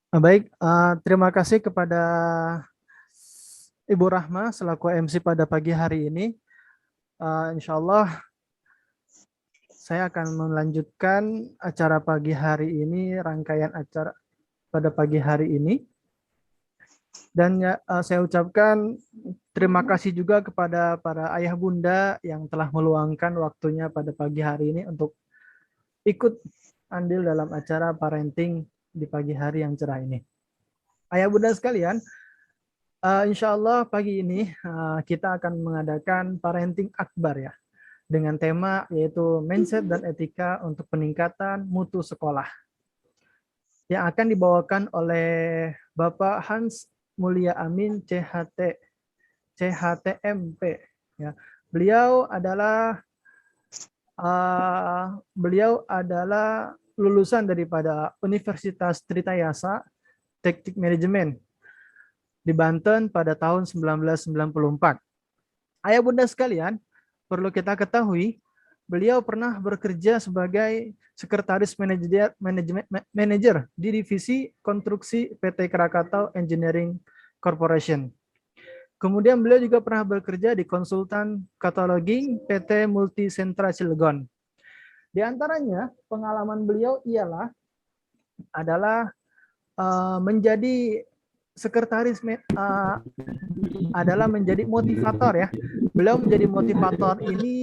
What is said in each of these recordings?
Baik, terima kasih kepada Ibu Rahma selaku MC pada pagi hari ini. Insya Allah saya akan melanjutkan acara pagi hari ini, rangkaian acara pada pagi hari ini. Dan ya, saya ucapkan terima kasih juga kepada para ayah bunda yang telah meluangkan waktunya pada pagi hari ini untuk ikut andil dalam acara parenting di pagi hari yang cerah ini. Ayah bunda sekalian, insya Allah pagi ini kita akan mengadakan parenting akbar ya, dengan tema yaitu mindset dan etika untuk peningkatan mutu sekolah yang akan dibawakan oleh Bapak Hans Mulia Amin CHTMP. Ya. Beliau adalah lulusan daripada Universitas Tritayasa Teknik Manajemen di Banten pada tahun 1994. Ayah bunda sekalian, perlu kita ketahui, beliau pernah bekerja sebagai sekretaris manajer di divisi konstruksi PT Krakatau Engineering Corporation. Kemudian beliau juga pernah bekerja di konsultan cataloging PT Multisentra Cilegon. Di antaranya pengalaman beliau adalah menjadi sekretaris adalah menjadi motivator ya. Beliau menjadi motivator ini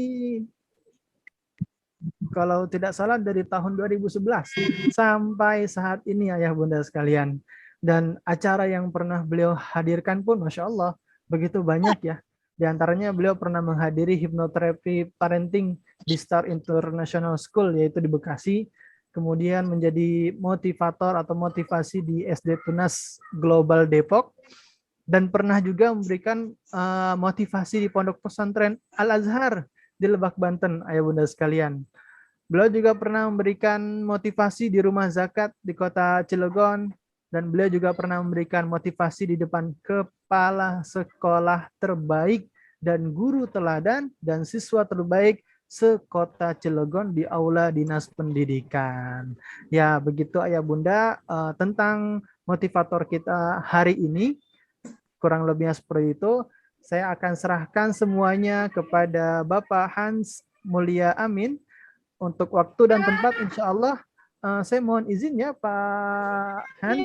kalau tidak salah dari tahun 2011 sampai saat ini ayah bunda sekalian. Dan acara yang pernah beliau hadirkan pun Masya Allah begitu banyak ya. Di antaranya beliau pernah menghadiri hipnoterapi parenting di Star International School yaitu di Bekasi. Kemudian menjadi motivator atau motivasi di SD Tunas Global Depok. Dan pernah juga memberikan motivasi di Pondok Pesantren Al-Azhar di Lebak, Banten, ayah bunda sekalian. Beliau juga pernah memberikan motivasi di rumah zakat di kota Cilegon, dan beliau juga pernah memberikan motivasi di depan kepala sekolah terbaik dan guru teladan dan siswa terbaik sekota Cilegon di aula dinas pendidikan. Ya, begitu ayah bunda tentang motivator kita hari ini. Kurang lebihnya seperti itu. Saya akan serahkan semuanya kepada Bapak Hans Mulia Amin. Untuk waktu dan tempat, insya Allah, saya mohon izin ya Pak Hans.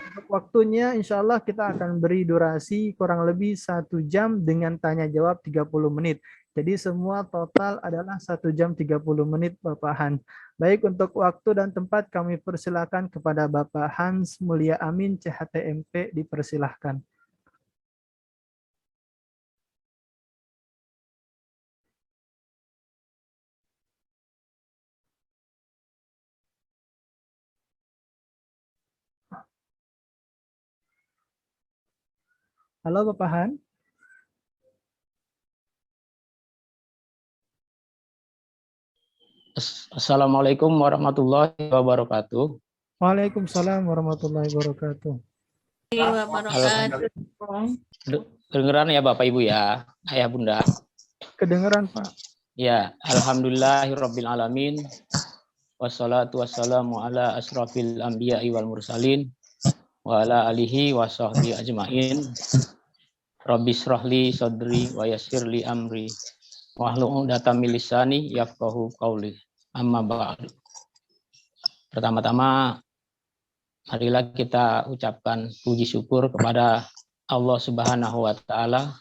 Untuk waktunya, insya Allah kita akan beri durasi kurang lebih 1 jam dengan tanya jawab 30 menit. Jadi semua total adalah 1 jam 30 menit Bapak Hans. Baik, untuk waktu dan tempat kami persilahkan kepada Bapak Hans Mulia Amin, CHTMP, dipersilahkan. Halo Bapak Han. Assalamualaikum warahmatullahi wabarakatuh. Waalaikumsalam warahmatullahi wabarakatuh. Kedengeran ya Bapak Ibu ya, Ayah Bunda. Kedengeran Pak. Ya, alhamdulillahirabbil alamin. Wassalatu wassalamu ala asrafil anbiya'i wal mursalin wa ala alihi wa sahbihi ajmain. Rabbi shrahli sadri wa yassirli amri wahlul 'uqdatam min lisani yafqahu qawli. Amma ba'du. Pertama-tama marilah kita ucapkan puji syukur kepada Allah Subhanahu wa taala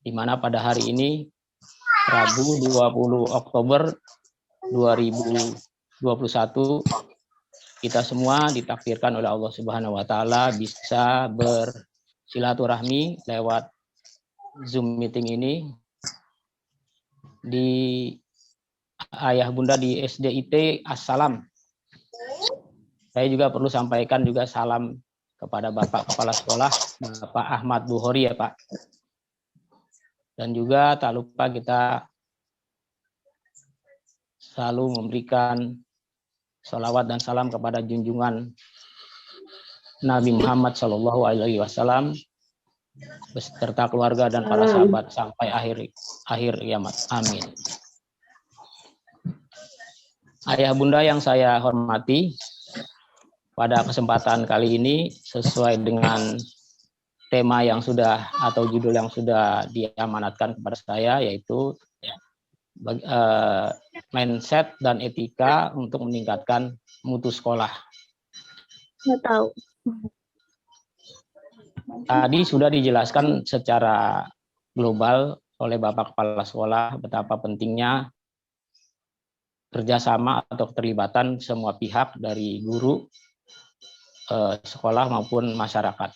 di mana pada hari ini Rabu 20 Oktober 2021 kita semua ditakdirkan oleh Allah Subhanahu wa taala bisa bersilaturahmi lewat Zoom meeting ini di Ayah Bunda di SDIT Assalam. Saya juga perlu sampaikan juga salam kepada Bapak Kepala Sekolah, Bapak Ahmad Buhori ya Pak. Dan juga tak lupa kita selalu memberikan sholawat dan salam kepada junjungan Nabi Muhammad SAW beserta keluarga dan para sahabat sampai akhir kiamat. Amin. Ayah Bunda yang saya hormati, pada kesempatan kali ini sesuai dengan tema yang sudah atau judul yang sudah diamanatkan kepada saya, yaitu mindset dan etika untuk meningkatkan mutu sekolah. Nggak tahu. Tadi sudah dijelaskan secara global oleh Bapak Kepala Sekolah betapa pentingnya kerjasama atau keterlibatan semua pihak dari guru, sekolah maupun masyarakat.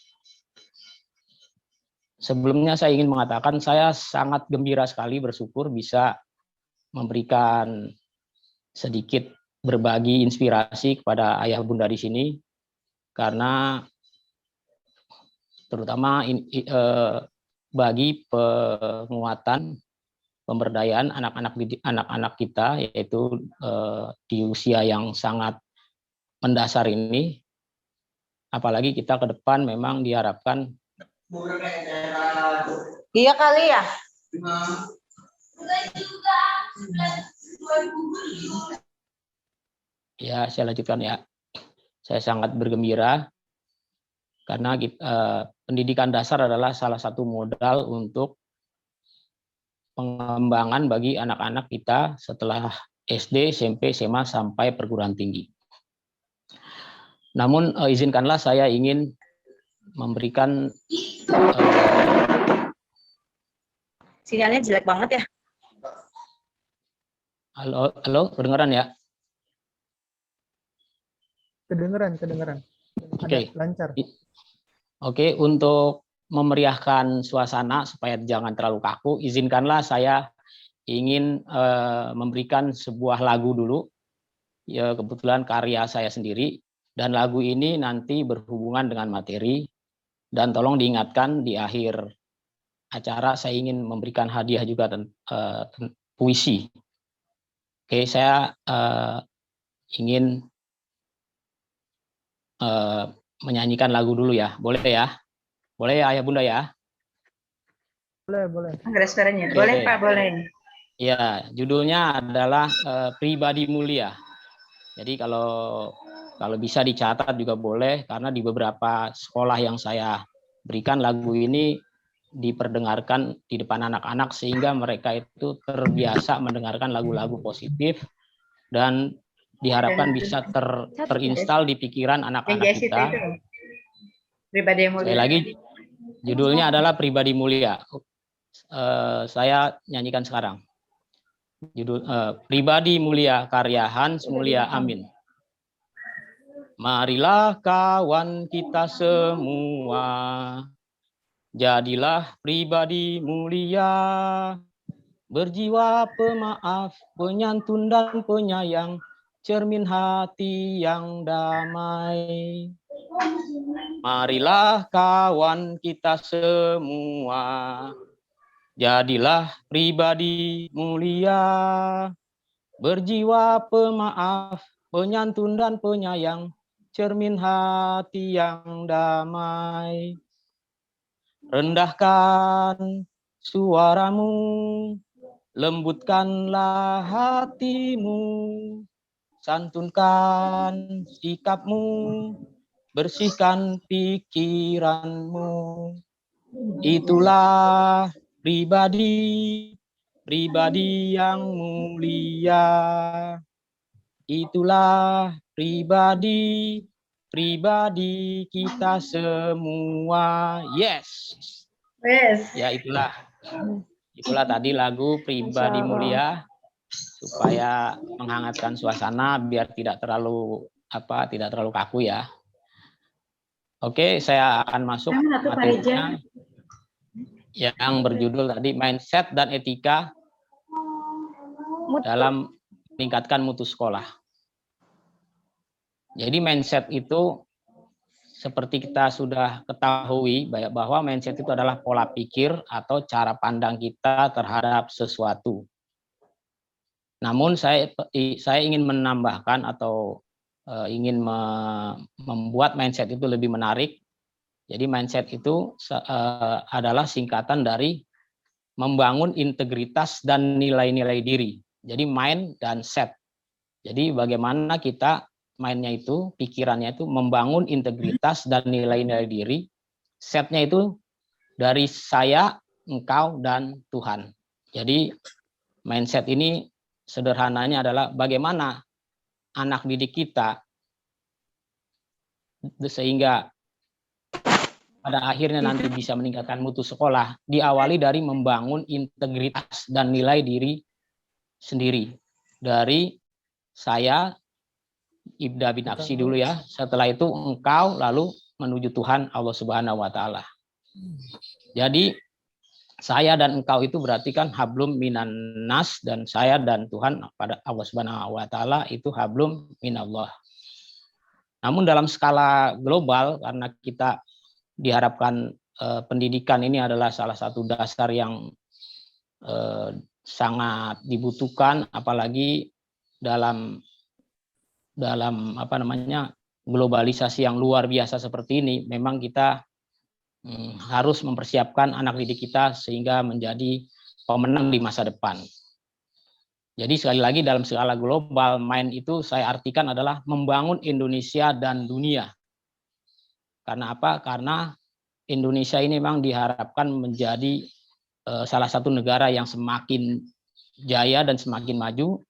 Sebelumnya saya ingin mengatakan saya sangat gembira sekali bersyukur bisa memberikan sedikit berbagi inspirasi kepada ayah bunda di sini, karena terutama bagi penguatan pemberdayaan anak-anak kita, yaitu di usia yang sangat mendasar ini, apalagi kita ke depan memang diharapkan. Iya kali ya. Ya, saya lanjutkan ya. Saya sangat bergembira karena pendidikan dasar adalah salah satu modal untuk pengembangan bagi anak-anak kita setelah SD, SMP, SMA sampai perguruan tinggi. Namun izinkanlah saya ingin memberikan Sinyalnya jelek banget ya. halo, kedengaran ya? Kedengeran. Oke. Lancar. Oke, untuk memeriahkan suasana supaya jangan terlalu kaku, izinkanlah saya ingin memberikan sebuah lagu dulu. Ya, kebetulan karya saya sendiri, dan lagu ini nanti berhubungan dengan materi, dan tolong diingatkan di akhir acara saya ingin memberikan hadiah juga puisi. Oke, saya ingin menyanyikan lagu dulu ya, boleh ya? Boleh ya ayah bunda ya? Boleh. Ada suaranya. Oke. Boleh Pak, boleh. Ya, judulnya adalah Pribadi Mulia. Jadi kalau bisa dicatat juga boleh, karena di beberapa sekolah yang saya berikan lagu ini diperdengarkan di depan anak-anak sehingga mereka itu terbiasa mendengarkan lagu-lagu positif dan diharapkan bisa terinstal di pikiran anak-anak kita. Pribadi yang mulia. Sekali lagi judulnya adalah Pribadi Mulia. Saya nyanyikan sekarang. Judul Pribadi Mulia karya Hans Mulia Amin. Marilah kawan kita semua, jadilah pribadi mulia, berjiwa pemaaf, penyantun dan penyayang, cermin hati yang damai. Marilah kawan kita semua, jadilah pribadi mulia, berjiwa pemaaf, penyantun dan penyayang, cermin hati yang damai. Rendahkan suaramu, lembutkanlah hatimu, santunkan sikapmu, bersihkan pikiranmu. Itulah pribadi yang mulia. Itulah pribadi kita semua. Yes. Ya, itulah tadi lagu Pribadi Mulia, supaya menghangatkan suasana biar tidak terlalu kaku ya. Oke, saya akan masuk materinya yang berjudul tadi Mindset dan Etika dalam meningkatkan mutu sekolah. Jadi mindset itu seperti kita sudah ketahui bahwa mindset itu adalah pola pikir atau cara pandang kita terhadap sesuatu. Namun saya ingin menambahkan atau ingin membuat mindset itu lebih menarik. Jadi mindset itu adalah singkatan dari membangun integritas dan nilai-nilai diri. Jadi mind dan set. Jadi bagaimana kita mainnya itu, pikirannya itu membangun integritas dan nilai-nilai diri. Setnya itu dari saya, engkau, dan Tuhan. Jadi mindset ini sederhananya adalah bagaimana anak didik kita sehingga pada akhirnya nanti bisa meningkatkan mutu sekolah, diawali dari membangun integritas dan nilai diri sendiri. Dari saya, ibda bin nafsi dulu ya, setelah itu engkau, lalu menuju Tuhan Allah Subhanahu wa Ta'ala. Jadi saya dan engkau itu berarti kan hablum minan nas, dan saya dan Tuhan pada Allah Subhanahu wa Ta'ala itu hablum minallah. Namun dalam skala global, karena kita diharapkan pendidikan ini adalah salah satu dasar yang sangat dibutuhkan, apalagi dalam globalisasi yang luar biasa seperti ini. Memang kita harus mempersiapkan anak didik kita sehingga menjadi pemenang di masa depan. Jadi sekali lagi dalam skala global, mind itu saya artikan adalah membangun Indonesia dan dunia. Karena apa? Karena Indonesia ini memang diharapkan menjadi salah satu negara yang semakin jaya dan semakin maju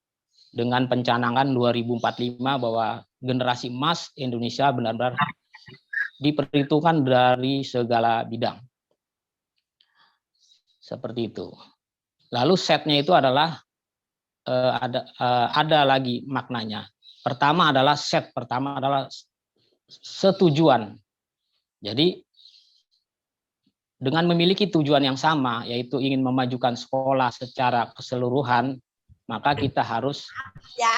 dengan pencanangan 2045 bahwa generasi emas Indonesia benar-benar diperhitungkan dari segala bidang. Seperti itu. Lalu setnya itu adalah ada lagi maknanya. Pertama adalah setujuan. Jadi dengan memiliki tujuan yang sama, yaitu ingin memajukan sekolah secara keseluruhan, maka kita harus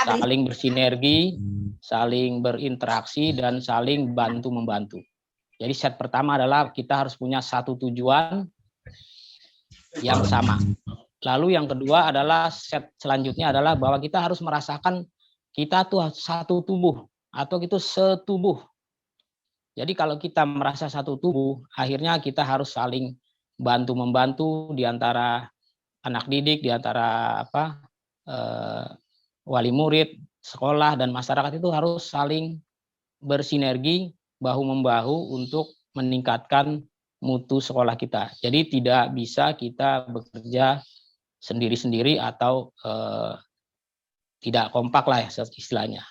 saling bersinergi, saling berinteraksi, dan saling bantu-membantu. Jadi set pertama adalah kita harus punya satu tujuan yang sama. Lalu yang kedua adalah set selanjutnya adalah bahwa kita harus merasakan kita tuh satu tubuh atau itu setubuh. Jadi kalau kita merasa satu tubuh, akhirnya kita harus saling bantu-membantu di antara anak didik, di antara wali murid, sekolah, dan masyarakat itu harus saling bersinergi bahu-membahu untuk meningkatkan mutu sekolah kita. Jadi tidak bisa kita bekerja sendiri-sendiri atau tidak kompak lah ya istilahnya.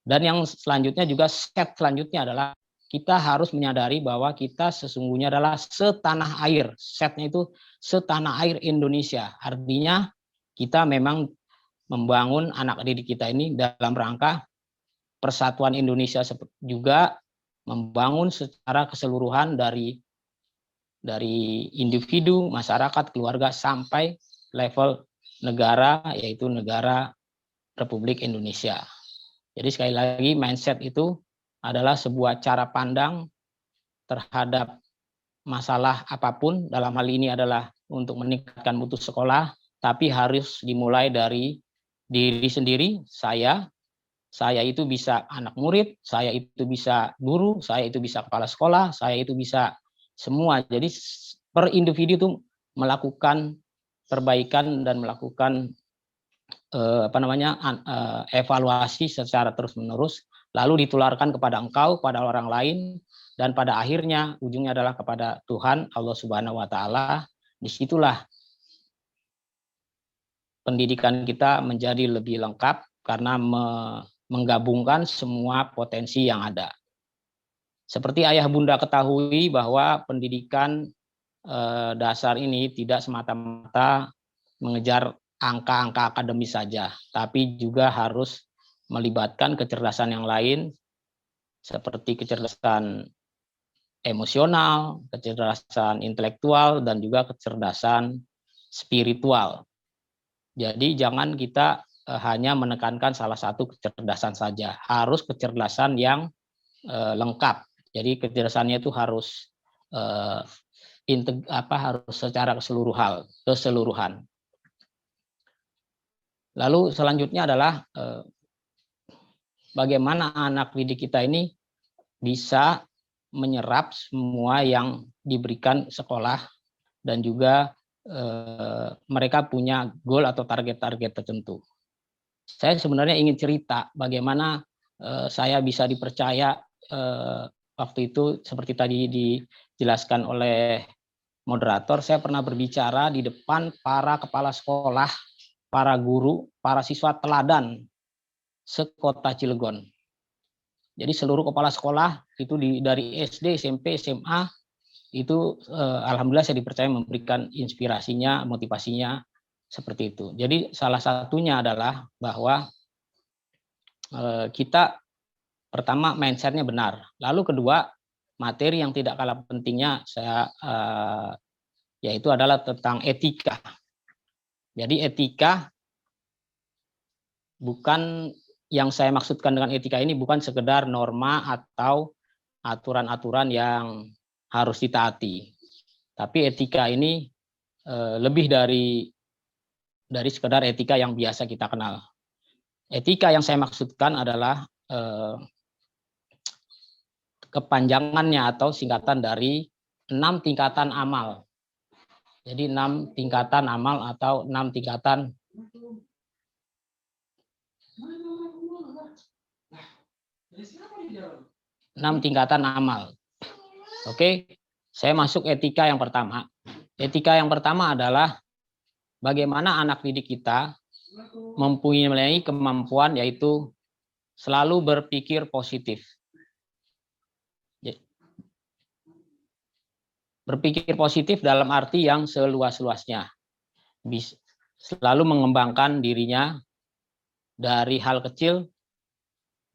Dan yang selanjutnya juga set selanjutnya adalah kita harus menyadari bahwa kita sesungguhnya adalah setanah air. Setnya itu setanah air Indonesia. Artinya kita memang membangun anak didik kita ini dalam rangka persatuan Indonesia, juga membangun secara keseluruhan dari individu, masyarakat, keluarga, sampai level negara, yaitu negara Republik Indonesia. Jadi sekali lagi mindset itu adalah sebuah cara pandang terhadap masalah apapun, dalam hal ini adalah untuk meningkatkan mutu sekolah, tapi harus dimulai dari diri sendiri. Saya itu bisa anak murid, saya itu bisa guru, saya itu bisa kepala sekolah, saya itu bisa semua. Jadi per individu itu melakukan perbaikan dan melakukan evaluasi secara terus-menerus, lalu ditularkan kepada engkau, pada orang lain, dan pada akhirnya ujungnya adalah kepada Tuhan Allah Subhanahu wa Ta'ala. Disitulah pendidikan kita menjadi lebih lengkap karena menggabungkan semua potensi yang ada. Seperti ayah bunda ketahui bahwa pendidikan dasar ini tidak semata-mata mengejar angka-angka akademis saja, tapi juga harus melibatkan kecerdasan yang lain seperti kecerdasan emosional, kecerdasan intelektual, dan juga kecerdasan spiritual. Jadi jangan kita hanya menekankan salah satu kecerdasan saja, harus kecerdasan yang lengkap. Jadi kecerdasannya itu harus harus secara keseluruhan. Lalu selanjutnya adalah bagaimana anak didik kita ini bisa menyerap semua yang diberikan sekolah, dan juga mereka punya goal atau target-target tertentu. Saya sebenarnya ingin cerita bagaimana saya bisa dipercaya waktu itu seperti tadi dijelaskan oleh moderator, saya pernah berbicara di depan para kepala sekolah, para guru, para siswa teladan sekota Cilegon. Jadi seluruh kepala sekolah itu dari SD, SMP, SMA itu alhamdulillah saya dipercaya memberikan inspirasinya, motivasinya seperti itu. Jadi salah satunya adalah bahwa kita pertama mindsetnya benar. Lalu kedua, materi yang tidak kalah pentingnya yaitu adalah tentang etika. Jadi etika bukan, yang saya maksudkan dengan etika ini bukan sekedar norma atau aturan-aturan yang harus ditaati. Tapi etika ini lebih dari sekedar etika yang biasa kita kenal. Etika yang saya maksudkan adalah kepanjangannya atau singkatan dari 6 tingkatan amal. Jadi 6 tingkatan amal atau 6 tingkatan amal. Oke, saya masuk etika yang pertama. Etika yang pertama adalah bagaimana anak didik kita mempunyai kemampuan yaitu selalu berpikir positif. Berpikir positif dalam arti yang seluas-luasnya. Selalu mengembangkan dirinya dari hal kecil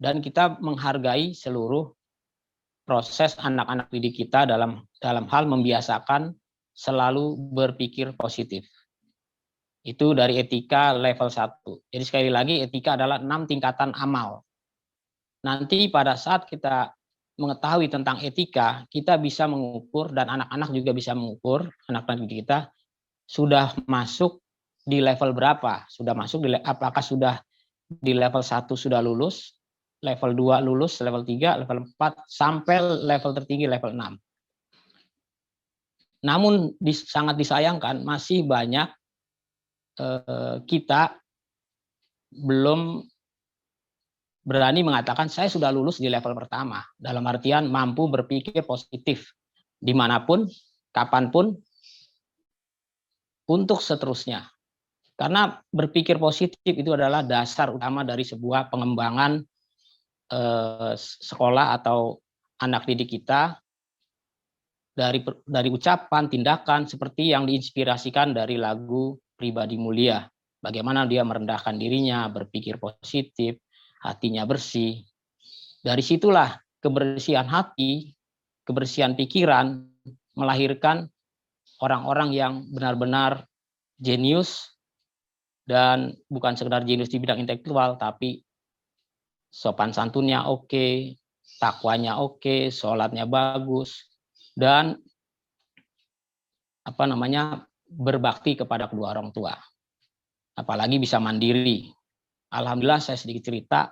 dan kita menghargai seluruh proses anak-anak didik kita dalam hal membiasakan selalu berpikir positif. Itu dari etika level 1. Jadi sekali lagi etika adalah 6 tingkatan amal. Nanti pada saat kita mengetahui tentang etika, kita bisa mengukur dan anak-anak juga bisa mengukur, anak-anak didik kita sudah masuk di level berapa, apakah sudah di level 1 sudah lulus, level 2 lulus, level 3, level 4, sampai level tertinggi level 6. Namun sangat disayangkan masih banyak kita belum berani mengatakan saya sudah lulus di level pertama. Dalam artian mampu berpikir positif dimanapun, kapanpun, untuk seterusnya. Karena berpikir positif itu adalah dasar utama dari sebuah pengembangan sekolah atau anak didik kita, dari ucapan, tindakan seperti yang diinspirasikan dari lagu Pribadi Mulia. Bagaimana dia merendahkan dirinya, berpikir positif, hatinya bersih. Dari situlah kebersihan hati, kebersihan pikiran melahirkan orang-orang yang benar-benar jenius, dan bukan sekedar jenius di bidang intelektual, tapi sopan santunnya oke, takwanya oke, sholatnya bagus, dan berbakti kepada kedua orang tua. Apalagi bisa mandiri. Alhamdulillah saya sedikit cerita,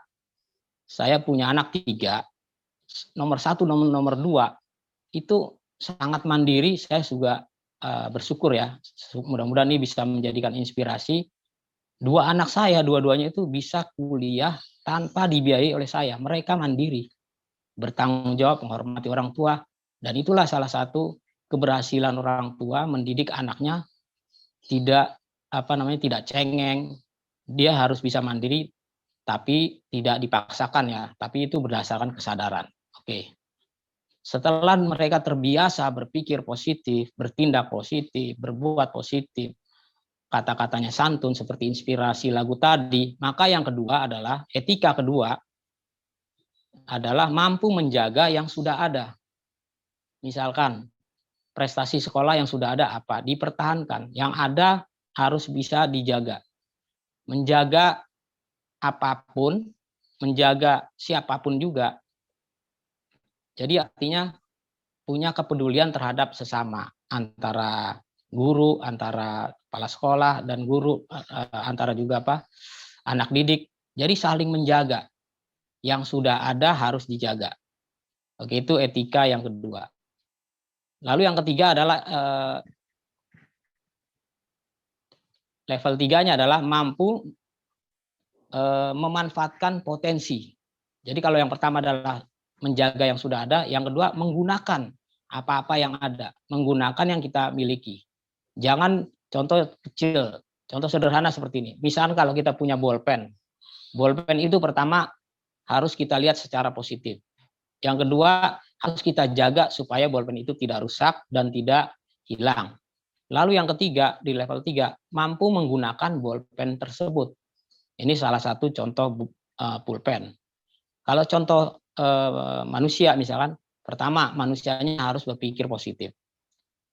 saya punya anak 3, nomor 1, nomor 2 itu sangat mandiri. Saya juga bersyukur ya, mudah-mudahan ini bisa menjadikan inspirasi. 2 anak saya, dua-duanya itu bisa kuliah tanpa dibiayai oleh saya. Mereka mandiri, bertanggung jawab, menghormati orang tua, dan itulah salah satu keberhasilan orang tua mendidik anaknya tidak cengeng. Dia harus bisa mandiri, tapi tidak dipaksakan ya, tapi itu berdasarkan kesadaran. Oke. Setelah mereka terbiasa berpikir positif, bertindak positif, berbuat positif, kata-katanya santun seperti inspirasi lagu tadi, maka yang kedua adalah etika kedua adalah mampu menjaga yang sudah ada. Misalkan prestasi sekolah yang sudah ada dipertahankan, yang ada harus bisa dijaga. Menjaga apapun, menjaga siapapun juga. Jadi artinya punya kepedulian terhadap sesama, antara guru, antara kepala sekolah dan guru, antara juga anak didik. Jadi saling menjaga. Yang sudah ada harus dijaga. Oke, itu etika yang kedua. Lalu yang ketiga adalah level 3-nya adalah mampu memanfaatkan potensi. Jadi kalau yang pertama adalah menjaga yang sudah ada, yang kedua menggunakan apa-apa yang ada, menggunakan yang kita miliki. Jangan contoh kecil, contoh sederhana seperti ini. Misalnya kalau kita punya bolpen itu pertama harus kita lihat secara positif. Yang kedua harus kita jaga supaya bolpen itu tidak rusak dan tidak hilang. Lalu yang ketiga, di level 3, mampu menggunakan bolpen tersebut. Ini salah satu contoh pulpen. Kalau contoh manusia misalkan, pertama manusianya harus berpikir positif.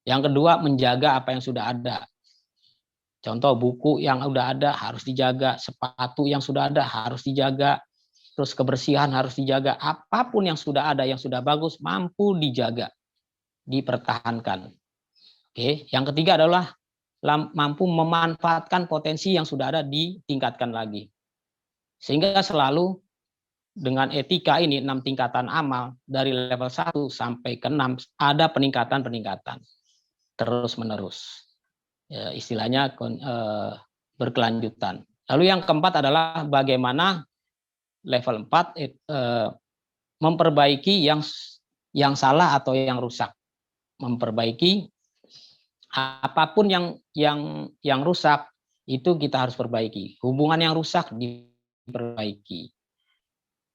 Yang kedua menjaga apa yang sudah ada. Contoh buku yang sudah ada harus dijaga, sepatu yang sudah ada harus dijaga, terus kebersihan harus dijaga. Apapun yang sudah ada, yang sudah bagus, mampu dijaga, dipertahankan. Oke, yang ketiga adalah mampu memanfaatkan potensi yang sudah ada, ditingkatkan lagi. Sehingga selalu dengan etika ini 6 tingkatan amal dari level 1 sampai ke 6 ada peningkatan terus menerus. Ya, istilahnya berkelanjutan. Lalu yang keempat adalah bagaimana level 4 memperbaiki yang salah atau yang rusak. Memperbaiki apapun yang rusak itu kita harus perbaiki. Hubungan yang rusak diperbaiki.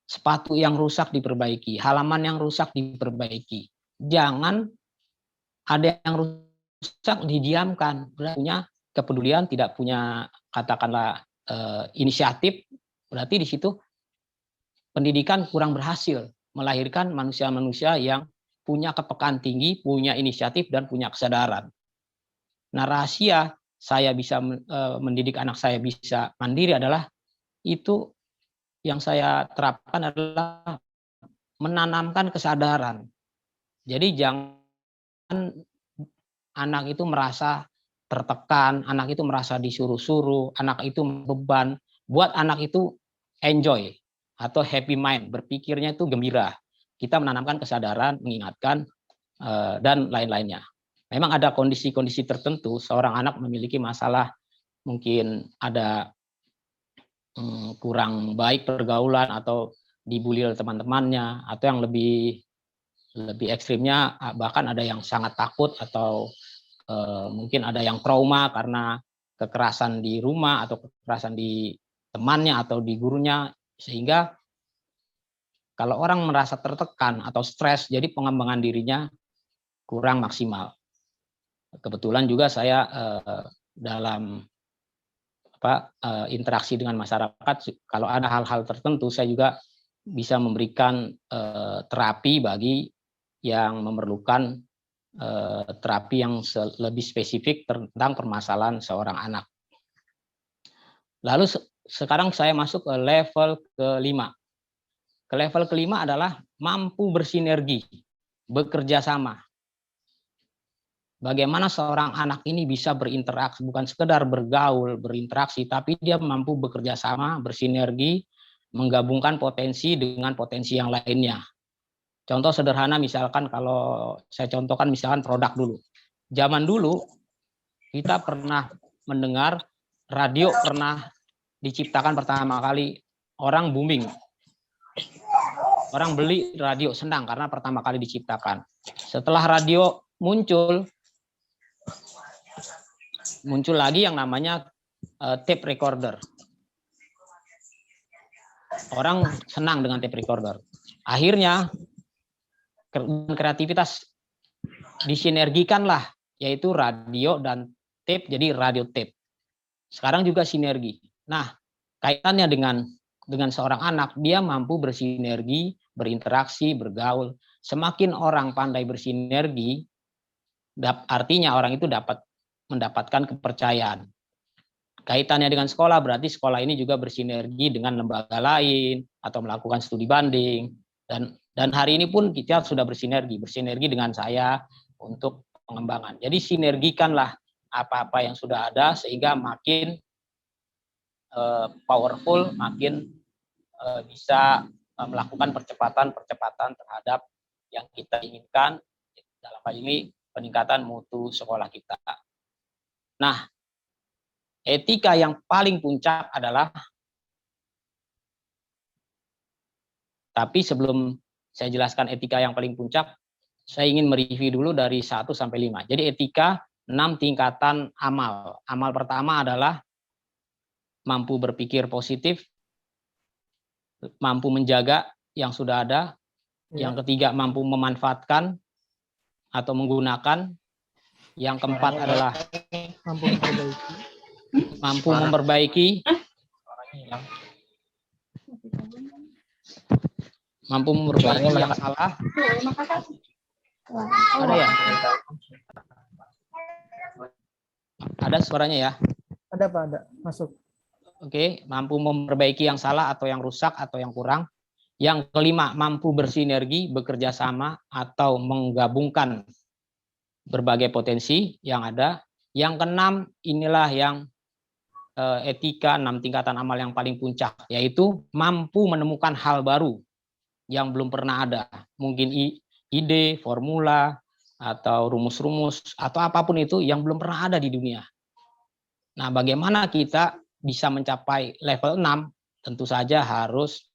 Sepatu yang rusak diperbaiki, halaman yang rusak diperbaiki. Jangan ada yang rusak didiamkan, punya kepedulian, tidak punya katakanlah inisiatif, berarti di situ pendidikan kurang berhasil melahirkan manusia-manusia yang punya kepekaan tinggi, punya inisiatif dan punya kesadaran. Nah, rahasia saya bisa mendidik anak saya bisa mandiri adalah itu yang saya terapkan adalah menanamkan kesadaran. Jadi jangan anak itu merasa tertekan, anak itu merasa disuruh-suruh, anak itu beban. Buat anak itu enjoy atau happy mind, berpikirnya itu gembira. Kita menanamkan kesadaran, mengingatkan, dan lain-lainnya. Memang ada kondisi-kondisi tertentu seorang anak memiliki masalah, mungkin ada kurang baik pergaulan atau dibully oleh teman-temannya, atau yang lebih ekstrimnya bahkan ada yang sangat takut atau mungkin ada yang trauma karena kekerasan di rumah atau kekerasan di temannya atau di gurunya, sehingga kalau orang merasa tertekan atau stres, jadi pengembangan dirinya kurang maksimal. Kebetulan juga saya dalam interaksi dengan masyarakat, kalau ada hal-hal tertentu saya juga bisa memberikan terapi bagi yang memerlukan terapi yang lebih spesifik tentang permasalahan seorang anak. Lalu sekarang saya masuk ke level kelima. Ke level kelima adalah mampu bersinergi, bekerja sama. Bagaimana seorang anak ini bisa berinteraksi, bukan sekedar bergaul, berinteraksi, tapi dia mampu bekerja sama, bersinergi, menggabungkan potensi dengan potensi yang lainnya. Contoh sederhana misalkan kalau saya contohkan misalkan produk dulu. Zaman dulu kita pernah mendengar radio pernah diciptakan pertama kali, orang booming. Orang beli radio, senang karena pertama kali diciptakan. Setelah radio muncul lagi yang namanya tape recorder. Orang senang dengan tape recorder. Akhirnya kreativitas disinergikanlah, yaitu radio dan tape jadi radio tape. Sekarang juga sinergi. Nah, kaitannya dengan seorang anak, dia mampu bersinergi, berinteraksi, bergaul. Semakin orang pandai bersinergi, artinya orang itu dapat mendapatkan kepercayaan. Kaitannya dengan sekolah, berarti sekolah ini juga bersinergi dengan lembaga lain atau melakukan studi banding. Dan hari ini pun kita sudah bersinergi dengan saya untuk pengembangan. Jadi sinergikanlah apa-apa yang sudah ada sehingga makin powerful, makin bisa melakukan percepatan terhadap yang kita inginkan, dalam hal ini peningkatan mutu sekolah kita. Nah, etika yang paling puncak adalah Tapi sebelum saya jelaskan etika yang paling puncak, saya ingin mereview dulu dari 1 sampai 5. Jadi etika 6 tingkatan amal. Amal pertama adalah mampu berpikir positif, mampu menjaga yang sudah ada. Ya. Yang ketiga mampu memanfaatkan atau menggunakan. Yang keempat adalah mampu memperbaiki. Mampu memperbaiki yang salah. Ada ya? Ada suaranya ya? Ada Pak, ada. Masuk. Oke, mampu memperbaiki yang salah atau yang rusak atau yang kurang. Yang kelima, mampu bersinergi, bekerja sama atau menggabungkan berbagai potensi yang ada. Yang keenam, inilah yang etika 6 tingkatan amal yang paling puncak, yaitu mampu menemukan hal baru yang belum pernah ada. Mungkin ide, formula, atau rumus-rumus, atau apapun itu yang belum pernah ada di dunia. Nah, bagaimana kita bisa mencapai level 6? Tentu saja harus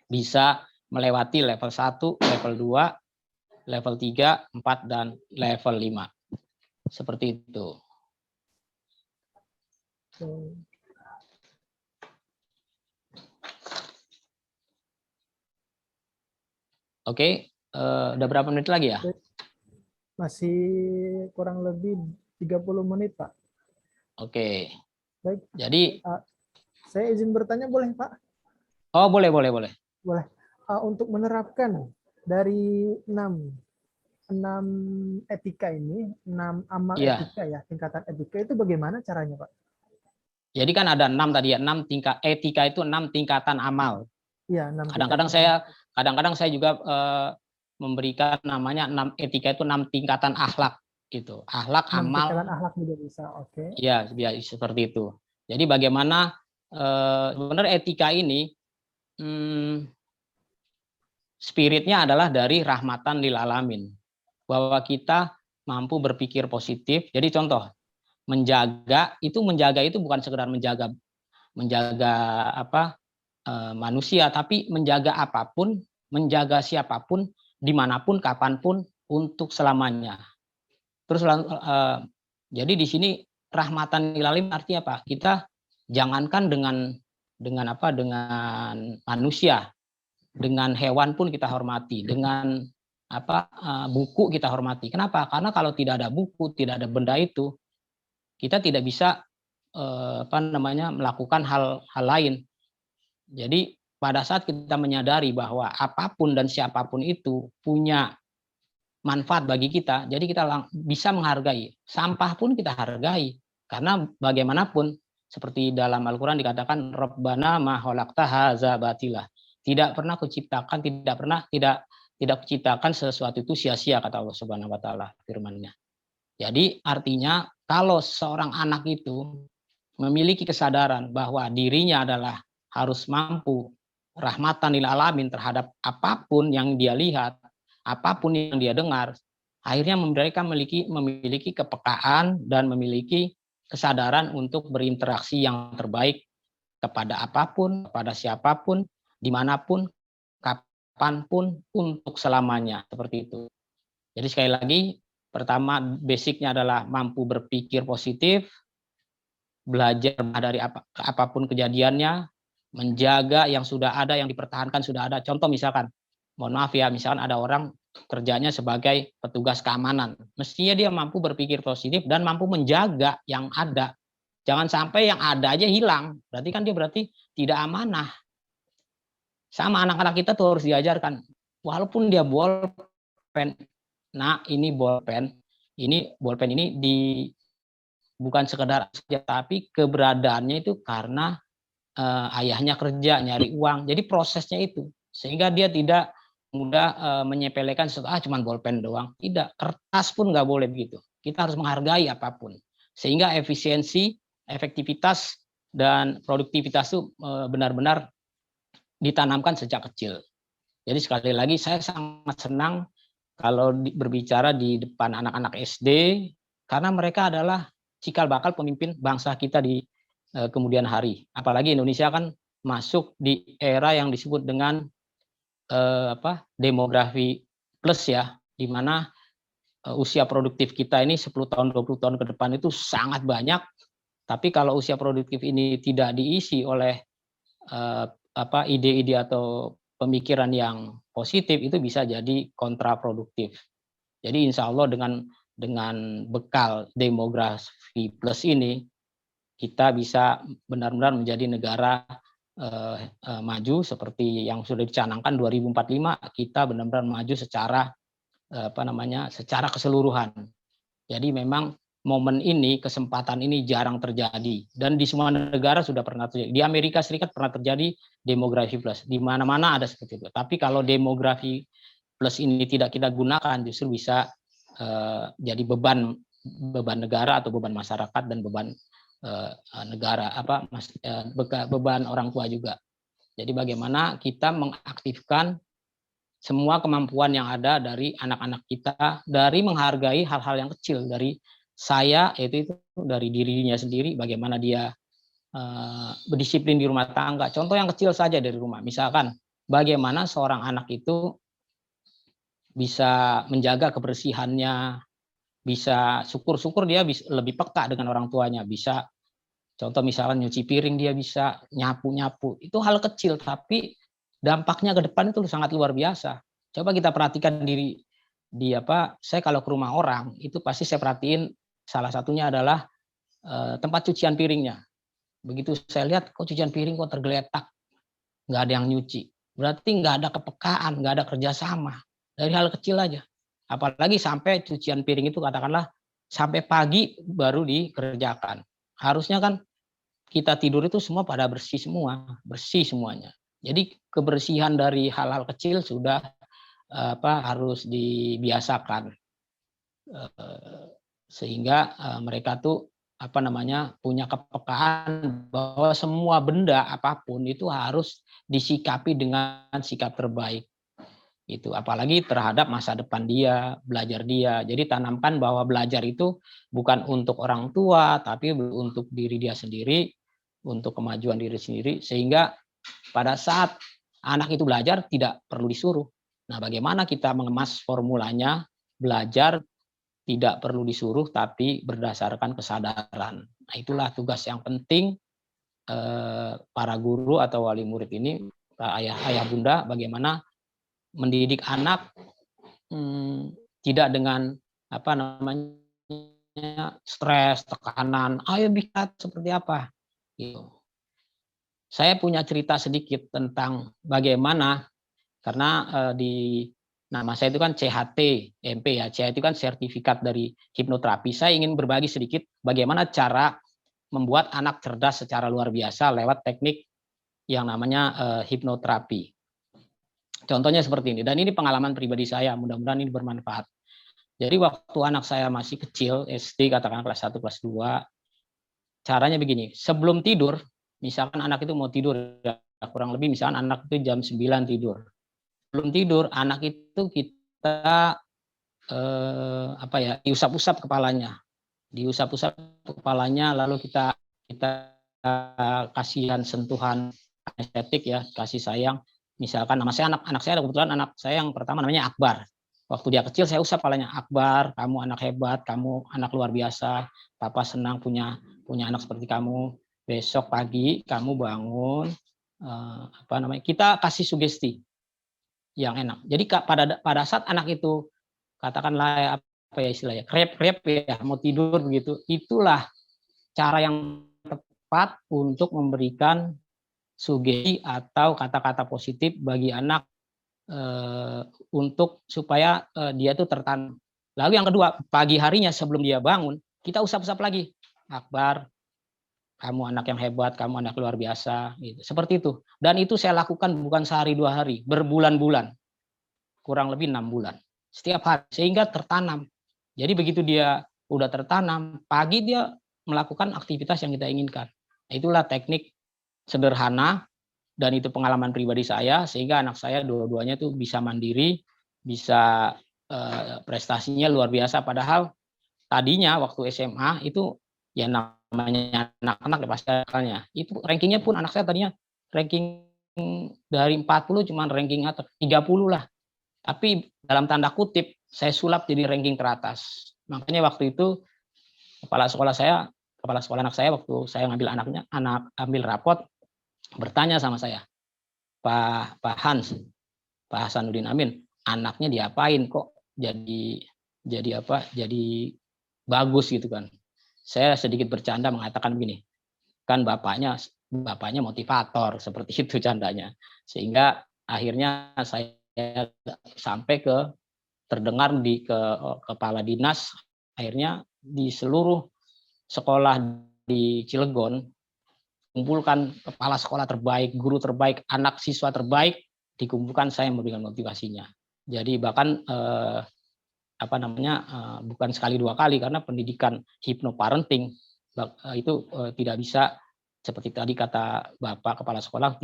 bisa melewati level 1, level 2, level 3, 4, dan level 5. Seperti itu. Oke, udah berapa menit lagi ya? Masih kurang lebih 30 menit, Pak. Oke. Baik. Jadi, saya izin bertanya boleh, Pak? oh boleh. Boleh. Untuk menerapkan dari 6 etika ini, 6 amal etika ya, tingkatan etika itu bagaimana caranya, Pak? Jadi kan ada 6 tadi ya, 6 tingkat etika itu 6 tingkatan amal. Iya, 6 Kadang-kadang saya juga memberikan namanya 6 etika itu 6 tingkatan akhlak gitu. Akhlak, 6 amal. tingkatan akhlak juga bisa, oke. Iya, seperti itu. Jadi bagaimana sebenarnya etika ini spiritnya adalah dari rahmatan lil alamin. Bahwa kita mampu berpikir positif. Jadi contoh, menjaga itu bukan sekedar menjaga manusia, tapi menjaga apapun, menjaga siapapun, dimanapun, kapanpun, untuk selamanya. Terus jadi di sini rahmatan lil alamin artinya apa? Kita jangankan dengan manusia, dengan hewan pun kita hormati, dengan buku kita hormati. Kenapa? Karena kalau tidak ada buku, tidak ada benda itu, kita tidak bisa melakukan hal lain. Jadi pada saat kita menyadari bahwa apapun dan siapapun itu punya manfaat bagi kita, jadi kita bisa menghargai. Sampah pun kita hargai, karena bagaimanapun seperti dalam Al-Quran dikatakan Rabbana ma khalaqta hadza batila. Tidak pernah kuciptakan, tidak kuciptakan sesuatu itu sia-sia, kata Allah Subhanahu wa taala firman-Nya. Jadi artinya kalau seorang anak itu memiliki kesadaran bahwa dirinya adalah harus mampu rahmatan lil alamin terhadap apapun yang dia lihat, apapun yang dia dengar, akhirnya mereka memiliki kepekaan dan memiliki kesadaran untuk berinteraksi yang terbaik kepada apapun, kepada siapapun, dimanapun, kapanpun, untuk selamanya, seperti itu. Jadi sekali lagi, pertama basicnya adalah mampu berpikir positif, belajar dari apapun kejadiannya, menjaga yang sudah ada, yang dipertahankan sudah ada. Contoh misalkan, mohon maaf ya, misalkan ada orang kerjanya sebagai petugas keamanan, mestinya dia mampu berpikir positif dan mampu menjaga yang ada. Jangan sampai yang ada aja hilang, berarti kan dia tidak amanah. Sama anak-anak kita tuh harus diajarkan, walaupun dia bolpen, nah ini bolpen ini bukan sekedar saja, tapi keberadaannya itu karena ayahnya kerja nyari uang. Jadi prosesnya itu, sehingga dia tidak mudah menyepelekan cuman bolpen doang. Tidak, kertas pun nggak boleh begitu. Kita harus menghargai apapun, sehingga efisiensi, efektivitas, dan produktivitas itu benar-benar ditanamkan sejak kecil. Jadi sekali lagi saya sangat senang kalau berbicara di depan anak-anak SD, karena mereka adalah cikal bakal pemimpin bangsa kita di kemudian hari. Apalagi Indonesia kan masuk di era yang disebut dengan demografi plus ya, di mana usia produktif kita ini 10 tahun 20 tahun ke depan itu sangat banyak. Tapi kalau usia produktif ini tidak diisi oleh ide-ide atau pemikiran yang positif, itu bisa jadi kontraproduktif. Jadi insya Allah dengan bekal demografi plus ini, kita bisa benar-benar menjadi negara maju seperti yang sudah dicanangkan 2045, kita benar-benar maju secara secara keseluruhan. Jadi memang momen ini, kesempatan ini jarang terjadi, dan di semua negara sudah pernah terjadi. Di Amerika Serikat pernah terjadi demografi plus, di mana-mana ada seperti itu. Tapi kalau demografi plus ini tidak kita gunakan, justru bisa jadi beban negara atau beban masyarakat, dan beban negara beban orang tua juga. Jadi bagaimana kita mengaktifkan semua kemampuan yang ada dari anak-anak kita, dari menghargai hal-hal yang kecil dari saya, itu dari dirinya sendiri, bagaimana dia berdisiplin di rumah tangga. Contoh yang kecil saja dari rumah, misalkan bagaimana seorang anak itu bisa menjaga kebersihannya, bisa syukur-syukur dia bisa lebih peka dengan orang tuanya, bisa contoh misalnya nyuci piring, dia bisa nyapu-nyapu. Itu hal kecil tapi dampaknya ke depan itu sangat luar biasa. Coba kita perhatikan saya kalau ke rumah orang itu pasti saya perhatiin, salah satunya adalah tempat cucian piringnya. Begitu saya lihat kok cucian piring kok tergeletak, nggak ada yang nyuci, berarti nggak ada kepekaan, nggak ada kerjasama dari hal kecil aja. Apalagi sampai cucian piring itu katakanlah sampai pagi baru dikerjakan. Harusnya kan kita tidur itu semua pada bersih semuanya. Jadi kebersihan dari hal-hal kecil sudah harus dibiasakan, sehingga mereka tuh punya kepekaan bahwa semua benda apapun itu harus disikapi dengan sikap terbaik. Itu apalagi terhadap masa depan dia, belajar dia. Jadi tanamkan bahwa belajar itu bukan untuk orang tua, tapi untuk diri dia sendiri, untuk kemajuan diri sendiri, sehingga pada saat anak itu belajar tidak perlu disuruh. Nah, bagaimana kita mengemas formulanya? Belajar tidak perlu disuruh, tapi berdasarkan kesadaran. Nah, itulah tugas yang penting para guru atau wali murid ini, ayah bunda, bagaimana mendidik anak tidak dengan stres, tekanan, ayo bisa seperti apa. Gitu. Saya punya cerita sedikit tentang bagaimana, karena nama saya itu kan CHT MP ya, CHT itu kan sertifikat dari hipnoterapi. Saya ingin berbagi sedikit bagaimana cara membuat anak cerdas secara luar biasa lewat teknik yang namanya hipnoterapi. Contohnya seperti ini, dan ini pengalaman pribadi saya, mudah-mudahan ini bermanfaat. Jadi waktu anak saya masih kecil, SD katakan kelas 1, kelas 2, caranya begini, sebelum tidur, misalkan anak itu mau tidur, kurang lebih misalkan anak itu jam 9 tidur. Belum tidur, anak itu kita diusap-usap kepalanya. Diusap-usap kepalanya, lalu kita kasihan sentuhan estetik ya, kasih sayang. Misalkan anak saya kebetulan anak saya yang pertama namanya Akbar. Waktu dia kecil saya usap kepalanya, Akbar, kamu anak hebat, kamu anak luar biasa. Papa senang punya anak seperti kamu. Besok pagi kamu bangun, kita kasih sugesti yang enak. Jadi pada saat anak itu katakanlah istilahnya krep ya, mau tidur begitu, itulah cara yang tepat untuk memberikan sugesti atau kata-kata positif bagi anak untuk supaya dia itu tertanam. Lalu yang kedua, pagi harinya sebelum dia bangun, kita usap-usap lagi, Akbar, kamu anak yang hebat, kamu anak luar biasa, gitu. Seperti itu. Dan itu saya lakukan bukan sehari 2 hari, berbulan-bulan, kurang lebih 6 bulan, setiap hari, sehingga tertanam. Jadi begitu dia udah tertanam, pagi dia melakukan aktivitas yang kita inginkan. Itulah teknik sederhana, dan itu pengalaman pribadi saya, sehingga anak saya dua-duanya tuh bisa mandiri, bisa prestasinya luar biasa. Padahal tadinya waktu SMA itu ya namanya anak-anak pasti akalnya. Itu rankingnya pun anak saya tadinya ranking dari 40 cuman ranking atas 30 lah. Tapi dalam tanda kutip saya sulap jadi ranking teratas. Makanya waktu itu kepala sekolah anak saya waktu saya ngambil ambil rapot bertanya sama saya, Pak Hasanuddin Amin, anaknya diapain kok jadi bagus gitu kan. Saya sedikit bercanda mengatakan begini, kan bapaknya motivator, seperti itu candanya. Sehingga akhirnya saya sampai terdengar ke kepala dinas, akhirnya di seluruh sekolah di Cilegon kumpulkan kepala sekolah terbaik, guru terbaik, anak siswa terbaik, dikumpulkan, saya memberikan motivasinya. Jadi bahkan bukan sekali dua kali, karena pendidikan hypnoparenting itu tidak bisa seperti tadi kata Bapak kepala sekolah,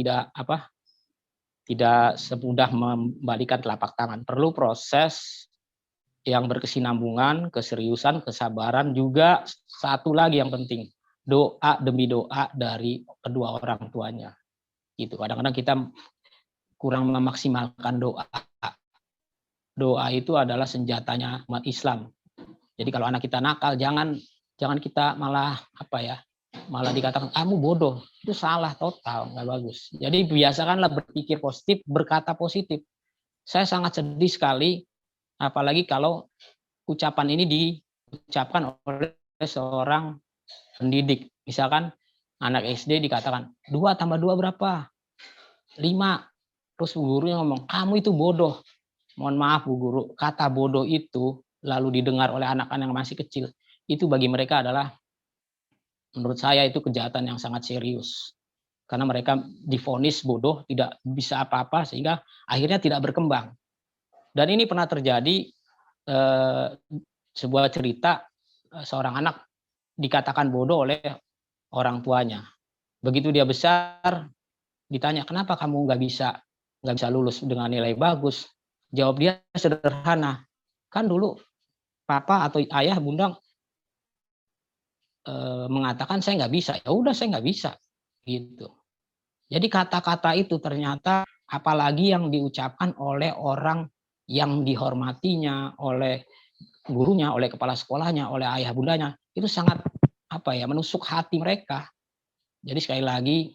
tidak semudah membalikan telapak tangan. Perlu proses yang berkesinambungan, keseriusan, kesabaran, juga satu lagi yang penting, doa demi doa dari kedua orang tuanya. Gitu. Kadang-kadang kita kurang memaksimalkan doa. Doa itu adalah senjatanya umat Islam. Jadi kalau anak kita nakal, jangan kita malah dikatakan kamu bodoh. Itu salah total, nggak bagus. Jadi biasakanlah berpikir positif, berkata positif. Saya sangat sedih sekali, apalagi kalau ucapan ini diucapkan oleh seorang pendidik. Misalkan anak SD dikatakan 2 tambah 2 berapa? 5. Terus gurunya ngomong, kamu itu bodoh. Mohon maaf Bu Guru, kata bodoh itu lalu didengar oleh anak-anak yang masih kecil, itu bagi mereka adalah, menurut saya itu kejahatan yang sangat serius. Karena mereka divonis bodoh, tidak bisa apa-apa, sehingga akhirnya tidak berkembang. Dan ini pernah terjadi, sebuah cerita, seorang anak dikatakan bodoh oleh orang tuanya. Begitu dia besar, ditanya, kenapa kamu nggak bisa lulus dengan nilai bagus? Jawab dia sederhana, kan dulu papa atau ayah bunda mengatakan saya nggak bisa, ya udah saya nggak bisa, gitu. Jadi kata-kata itu ternyata apalagi yang diucapkan oleh orang yang dihormatinya, oleh gurunya, oleh kepala sekolahnya, oleh ayah bundanya, itu sangat menusuk hati mereka. Jadi sekali lagi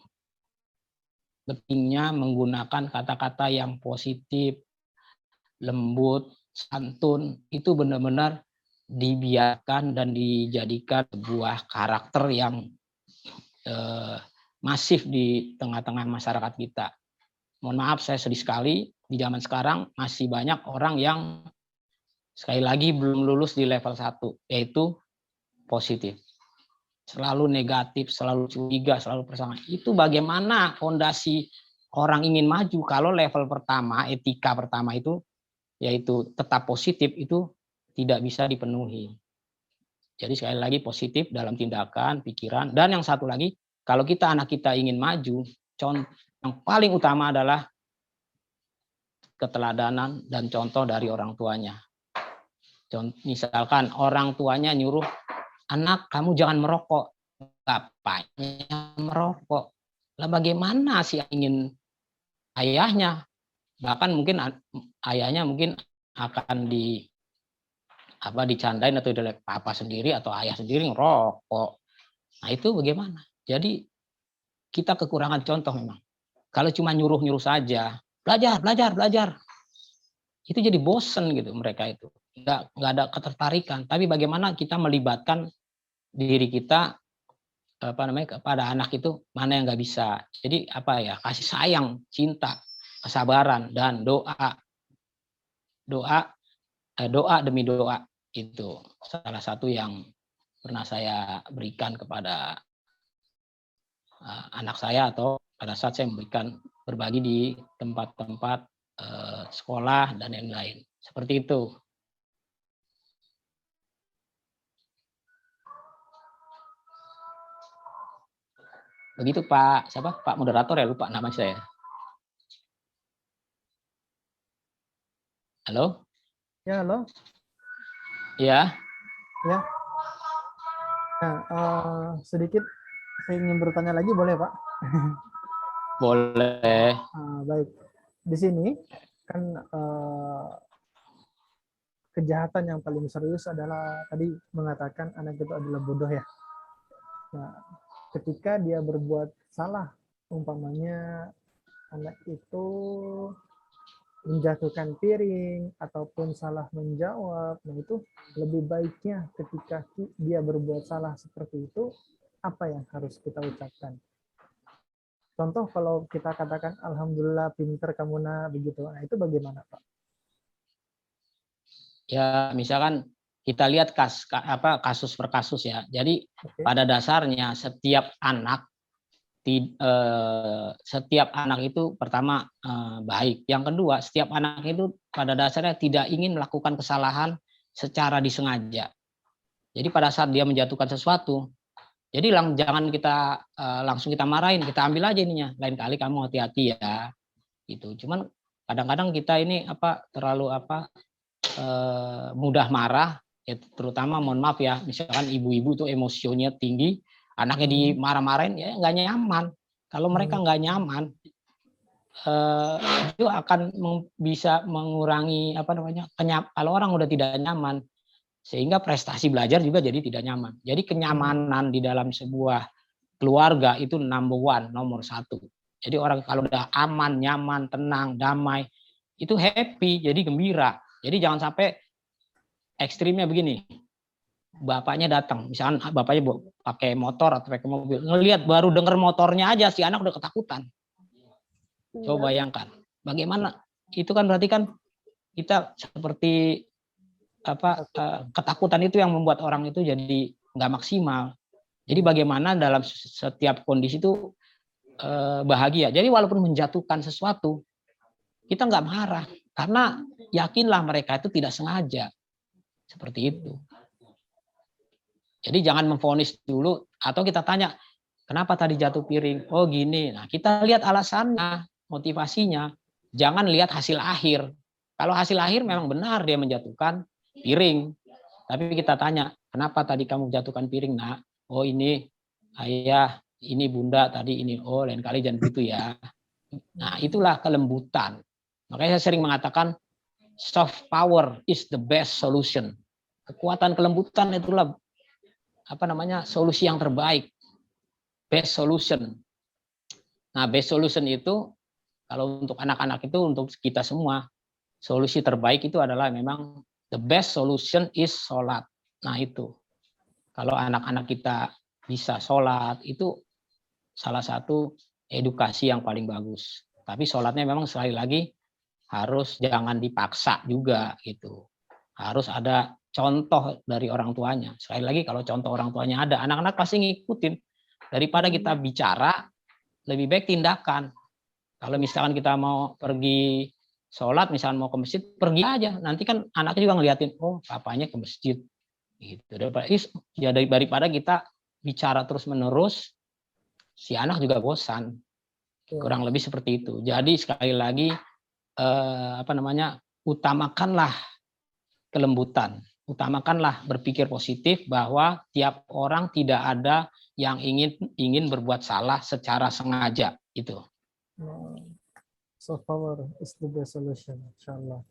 pentingnya menggunakan kata-kata yang positif, lembut, santun, itu benar-benar dibiarkan dan dijadikan sebuah karakter yang masif di tengah-tengah masyarakat kita. Mohon maaf, saya sedih sekali di zaman sekarang masih banyak orang yang sekali lagi belum lulus di level 1, yaitu positif. Selalu negatif, selalu curiga, selalu persangka. Itu bagaimana fondasi orang ingin maju kalau level pertama, etika pertama itu, yaitu tetap positif, itu tidak bisa dipenuhi. Jadi sekali lagi positif dalam tindakan, pikiran, dan yang satu lagi, kalau anak kita ingin maju, yang paling utama adalah keteladanan dan contoh dari orang tuanya. Misalkan orang tuanya nyuruh, anak kamu jangan merokok, bapaknya merokok. Lah bagaimana sih ingin ayahnya? Bahkan mungkin ayahnya mungkin akan dicandain atau dilek papa sendiri atau ayah sendiri ngerokok. Nah itu bagaimana? Jadi kita kekurangan contoh memang. Kalau cuma nyuruh-nyuruh saja, belajar, itu jadi bosen gitu mereka itu. Nggak ada ketertarikan. Tapi bagaimana kita melibatkan diri kita kepada anak itu, mana yang nggak bisa. Jadi kasih sayang, cinta, kesabaran, dan doa demi doa, itu salah satu yang pernah saya berikan kepada anak saya, atau pada saat saya berbagi di tempat-tempat sekolah dan lain-lain. Seperti itu. Begitu Pak, Pak moderator ya, lupa nama saya. Halo? Ya, halo. Ya. Ya. Nah, sedikit saya ingin bertanya lagi, boleh Pak? Boleh. Baik. Di sini kan kejahatan yang paling serius adalah tadi mengatakan anak itu adalah bodoh ya. Nah, ketika dia berbuat salah, umpamanya anak itu menjatuhkan piring ataupun salah menjawab, nah itu lebih baiknya ketika dia berbuat salah seperti itu, apa yang harus kita ucapkan? Contoh kalau kita katakan alhamdulillah pinter kamu nak begitu, nah itu bagaimana Pak? Ya, misalkan kita lihat kasus per kasus ya. Jadi pada dasarnya setiap anak itu pertama baik. Yang kedua, setiap anak itu pada dasarnya tidak ingin melakukan kesalahan secara disengaja. Jadi pada saat dia menjatuhkan sesuatu, jadi jangan kita langsung kita marahin, kita ambil aja ininya. Lain kali kamu hati-hati ya. Gitu. Cuman kadang-kadang kita ini terlalu mudah marah, ya, terutama mohon maaf ya, misalkan ibu-ibu tuh emosinya tinggi, anaknya dimarah-marahin, ya nggak nyaman. Kalau mereka nggak nyaman, itu akan bisa mengurangi kalau orang udah tidak nyaman, sehingga prestasi belajar juga jadi tidak nyaman. Jadi kenyamanan di dalam sebuah keluarga itu nomor satu. Jadi orang kalau udah aman, nyaman, tenang, damai, itu happy, jadi gembira. Jadi jangan sampai ekstrimnya begini. Bapaknya datang, misalkan bapaknya pakai motor atau pakai mobil, ngelihat baru dengar motornya aja si anak udah ketakutan. Coba bayangkan, bagaimana? Itu kan berarti kan kita seperti ketakutan itu yang membuat orang itu jadi nggak maksimal. Jadi bagaimana dalam setiap kondisi itu bahagia. Jadi walaupun menjatuhkan sesuatu, kita nggak marah. Karena yakinlah mereka itu tidak sengaja. Seperti itu. Jadi jangan memvonis dulu, atau kita tanya, kenapa tadi jatuh piring? Oh gini. Nah kita lihat alasannya, motivasinya. Jangan lihat hasil akhir. Kalau hasil akhir memang benar dia menjatuhkan piring. Tapi kita tanya, kenapa tadi kamu jatuhkan piring nak? Oh ini ayah, ini bunda tadi ini. Oh lain kali jangan begitu ya. Nah itulah kelembutan. Makanya saya sering mengatakan soft power is the best solution. Kekuatan kelembutan itulah solusi yang terbaik. Best solution. Nah, best solution itu kalau untuk anak-anak itu untuk kita semua, solusi terbaik itu adalah memang the best solution is sholat. Nah, itu. Kalau anak-anak kita bisa sholat, itu salah satu edukasi yang paling bagus. Tapi sholatnya memang sekali lagi harus jangan dipaksa juga gitu. Harus ada contoh dari orang tuanya. Sekali lagi kalau contoh orang tuanya ada, anak-anak pasti ngikutin. Daripada kita bicara, lebih baik tindakan. Kalau misalkan kita mau pergi sholat, misalkan mau ke masjid, pergi aja. Nanti kan anaknya juga ngeliatin, oh papanya ke masjid. Gitu. Daripada kita bicara terus-menerus, si anak juga bosan. Kurang lebih seperti itu. Jadi sekali lagi utamakanlah kelembutan, utamakanlah berpikir positif bahwa tiap orang tidak ada yang ingin berbuat salah secara sengaja itu. Soft power is the best solution, insyaallah.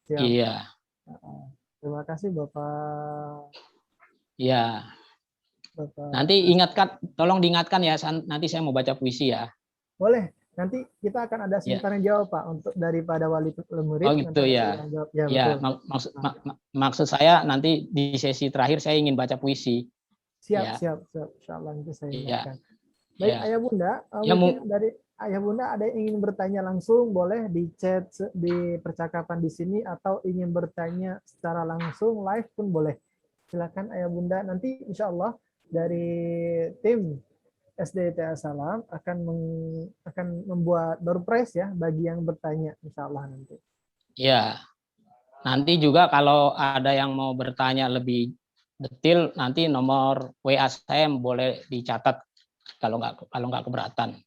Iya. Terima kasih Bapak. Iya. Bapak. Nanti ingatkan, tolong diingatkan ya, nanti saya mau baca puisi ya. Boleh. Nanti kita akan ada simultan jawab Pak untuk daripada wali murid. Oh gitu ya. Ya, maksud saya nanti di sesi terakhir saya ingin baca puisi. Siap. Insyaallah nanti saya ingatkan. Baik Ayah Bunda, mungkin dari Ayah Bunda ada yang ingin bertanya langsung, boleh di chat di percakapan di sini, atau ingin bertanya secara langsung live pun boleh. Silakan Ayah Bunda. Nanti insyaallah dari tim SDITA Salam akan membuat door prize ya bagi yang bertanya insyaallah nanti. Ya. Nanti juga kalau ada yang mau bertanya lebih detail, nanti nomor WA saya boleh dicatat kalau nggak keberatan.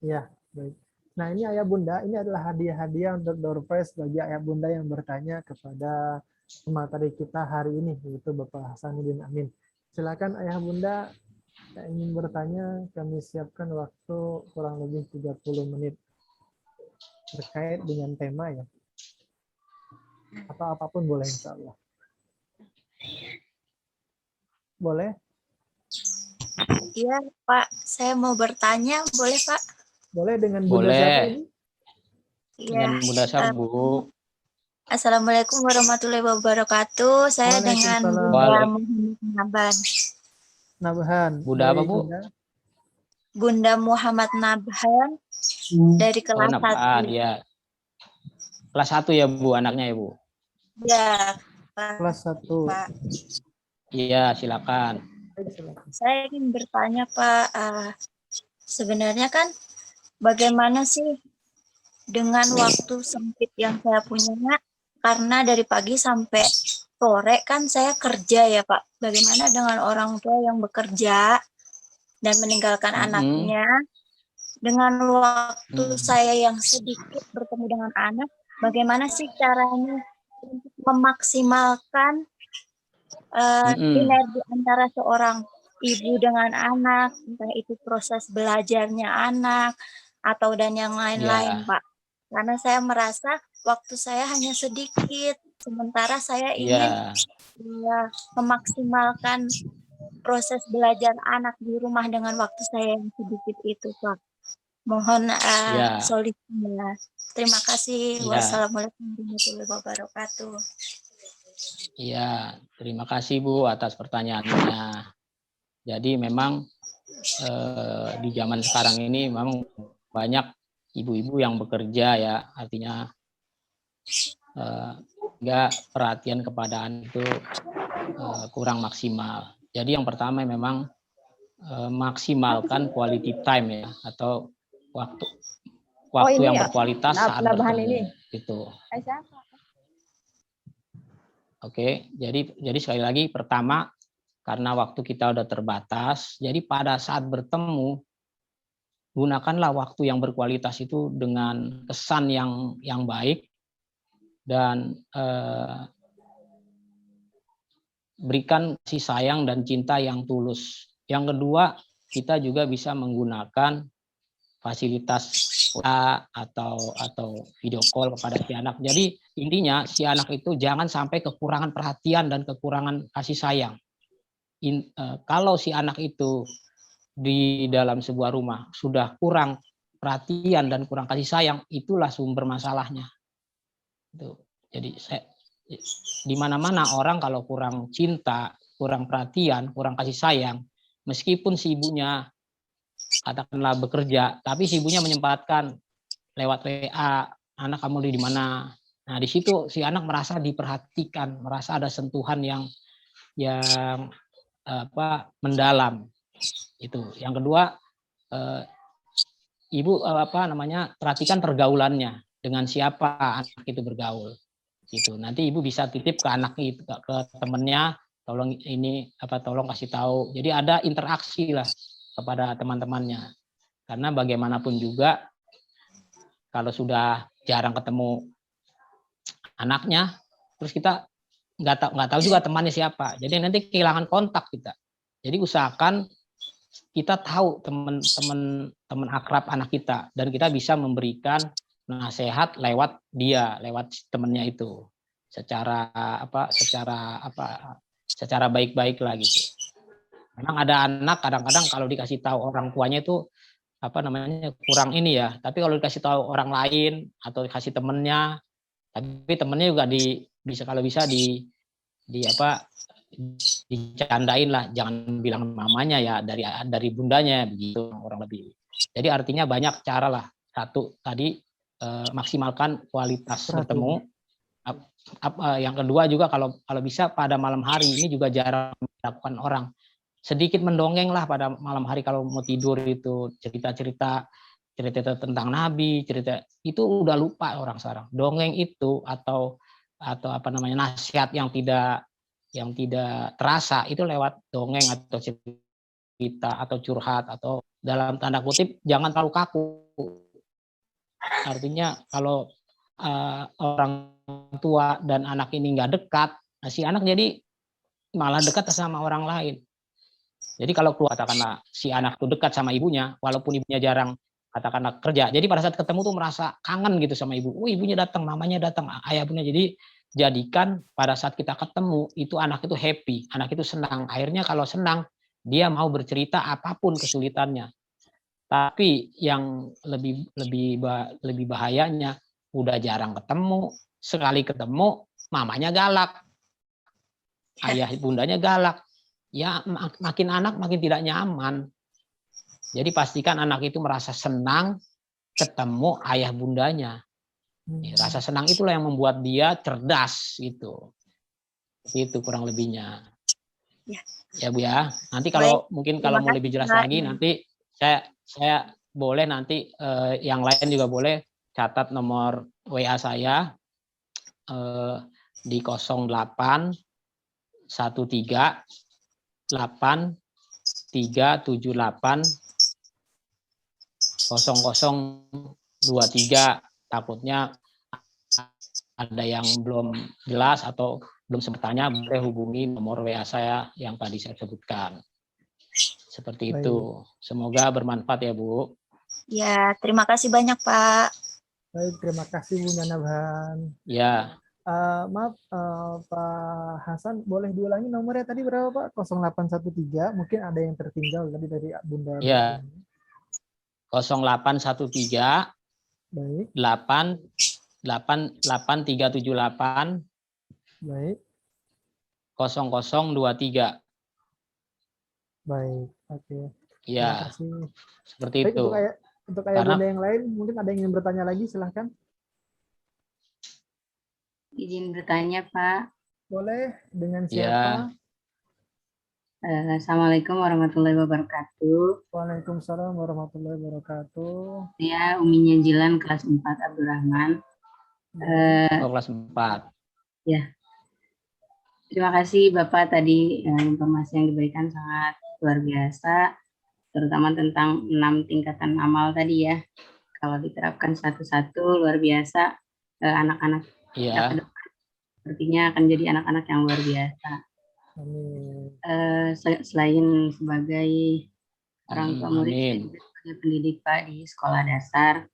Iya, baik. Nah, ini Ayah Bunda, ini adalah hadiah-hadiah untuk door prize bagi Ayah Bunda yang bertanya kepada pemateri kita hari ini, yaitu Bapak Hasanuddin Amin. Silakan Ayah Bunda Yang ingin bertanya, kami siapkan waktu kurang lebih 30 menit terkait dengan tema ya. Atau apapun boleh insya Allah. Boleh? Iya, Pak. Saya mau bertanya, boleh, Pak? Boleh dengan Bunda siapa Boleh. ini? Iya. Dengan Bunda Sar, Bu. Assalamualaikum warahmatullahi wabarakatuh. Saya dengan Waalaikumsalam. Bunda Waalaikumsalam. Muhammad Naban. Nabhan. Bunda apa, Dari Bu? Bunda? Bunda Muhammad Nabhan dari Oh, kelas 1. Nabhan, ya. Kelas 1 ya, Bu, anaknya ya, Bu? Ya, Kelas 1. Pak. Iya, silakan. Saya ingin bertanya, Pak. Sebenarnya kan bagaimana sih dengan waktu sempit yang saya punya? Karena dari pagi sampai sore kan saya kerja ya, Pak. Bagaimana dengan orang tua yang bekerja dan meninggalkan anaknya? Dengan waktu saya yang sedikit bertemu dengan anak, bagaimana sih caranya untuk memaksimalkan sinergi antara seorang ibu dengan anak, entah itu proses belajarnya anak, atau dan yang lain-lain, Ya. Pak. Karena saya merasa waktu saya hanya sedikit, sementara saya ingin memaksimalkan proses belajar anak di rumah dengan waktu saya yang sedikit itu, Pak. Mohon solusinya. Terima kasih. Ya. Wassalamualaikum warahmatullahi wabarakatuh. Iya, terima kasih Bu atas pertanyaannya. Jadi memang di zaman sekarang ini memang banyak ibu-ibu yang bekerja ya, artinya enggak perhatian kepada anak itu kurang maksimal. Jadi yang pertama memang maksimalkan quality time ya, atau waktu yang berkualitas saat bertemu gitu. Oke, jadi sekali lagi pertama karena waktu kita udah terbatas, jadi pada saat bertemu gunakanlah waktu yang berkualitas itu dengan kesan yang baik dan berikan kasih sayang dan cinta yang tulus. Yang kedua, kita juga bisa menggunakan fasilitas atau video call kepada si anak. Jadi intinya si anak itu jangan sampai kekurangan perhatian dan kekurangan kasih sayang. Kalau si anak itu di dalam sebuah rumah sudah kurang perhatian dan kurang kasih sayang, itulah sumber masalahnya. Jadi di mana-mana orang kalau kurang cinta, kurang perhatian, kurang kasih sayang, meskipun si ibunya katakanlah bekerja, tapi si ibunya menyempatkan lewat WA, anak kamu di mana? Nah, di situ si anak merasa diperhatikan, merasa ada sentuhan yang mendalam. Itu. Yang kedua, ibu perhatikan pergaulannya, dengan siapa anak itu bergaul. Gitu. Nanti ibu bisa titip ke anak itu, ke temennya, tolong kasih tahu. Jadi ada interaksi lah kepada teman-temannya. Karena bagaimanapun juga kalau sudah jarang ketemu anaknya, terus kita nggak tahu juga temannya siapa. Jadi nanti kehilangan kontak kita. Jadi usahakan kita tahu teman akrab anak kita dan kita bisa memberikan nasihat lewat dia, lewat temannya itu. Secara baik-baik lah gitu. Memang ada anak kadang-kadang kalau dikasih tahu orang tuanya itu kurang ini ya, tapi kalau dikasih tahu orang lain atau dikasih temennya, tapi temennya juga bisa dicandain lah, jangan bilang mamanya ya, dari bundanya begitu orang lebih. Jadi artinya banyak cara lah. Satu tadi maksimalkan kualitas bertemu. Yang kedua juga kalau bisa pada malam hari, ini juga jarang dilakukan orang. Sedikit mendongeng lah pada malam hari kalau mau tidur, itu cerita tentang Nabi, cerita itu udah lupa orang sekarang. Dongeng itu atau nasihat yang tidak terasa itu lewat dongeng atau cerita atau curhat, atau dalam tanda kutip jangan terlalu kaku. Artinya kalau orang tua dan anak ini nggak dekat, si anak jadi malah dekat sama orang lain. Jadi kalau keluar katakanlah si anak itu dekat sama ibunya, walaupun ibunya jarang katakanlah kerja, jadi pada saat ketemu tuh merasa kangen gitu sama ibu. Oh ibunya datang, mamanya datang, ayah bunda. Jadi jadikan pada saat kita ketemu itu anak itu happy, anak itu senang. Akhirnya kalau senang dia mau bercerita apapun kesulitannya. Tapi yang lebih bahayanya udah jarang ketemu, sekali ketemu mamanya galak, ayah bundanya galak. Ya makin anak makin tidak nyaman. Jadi pastikan anak itu merasa senang ketemu ayah bundanya. Rasa senang itulah yang membuat dia cerdas gitu. Itu kurang lebihnya. Ya Bu ya. Nanti kalau mungkin kalau mau lebih jelas lagi nanti saya boleh nanti yang lain juga boleh catat nomor WA saya di 08 13 8 378 0023. Takutnya ada yang belum jelas atau belum sempat tanya, boleh hubungi nomor WA saya yang tadi saya sebutkan. Seperti itu. Semoga bermanfaat ya Bu. Ya, terima kasih banyak Pak. Baik, terima kasih Bu Nabhan. Ya. Maaf Pak Hasan, boleh diulangi nomornya tadi berapa Pak? 0813, mungkin ada yang tertinggal tadi dari Bunda. Ya. 0813 baik. 8378 baik. 0023. Baik, oke. Ya. Seperti baik, itu. Untuk ayah bunda yang lain, mungkin ada yang ingin bertanya lagi, silahkan. Izin bertanya, Pak. Boleh, dengan siapa? Ya. Assalamualaikum warahmatullahi wabarakatuh. Waalaikumsalam warahmatullahi wabarakatuh. Saya Uminya Jilan, kelas 4 Abdurrahman. Kelas 4. Ya. Terima kasih Bapak tadi informasi yang diberikan sangat luar biasa, terutama tentang 6 tingkatan amal tadi ya. Kalau diterapkan satu-satu luar biasa, anak-anak ya. Sepertinya akan jadi anak-anak yang luar biasa. Selain sebagai orang tua murid, saya juga sebagai pendidik Pak di sekolah dasar.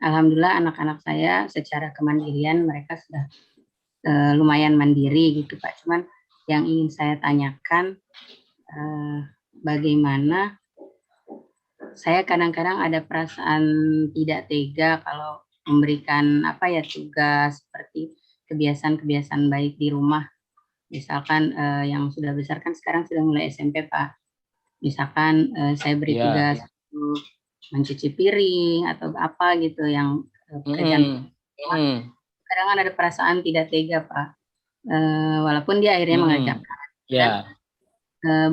Alhamdulillah anak-anak saya secara kemandirian mereka sudah lumayan mandiri gitu Pak. Cuman yang ingin saya tanyakan, bagaimana saya kadang-kadang ada perasaan tidak tega kalau memberikan tugas seperti kebiasaan-kebiasaan baik di rumah. Misalkan yang sudah besar kan sekarang sudah mulai SMP Pak. Misalkan saya beri tugas untuk mencuci piring atau apa gitu yang pekerjaan. Kadang kan ada perasaan tidak tega Pak. Walaupun dia akhirnya mengerjakan.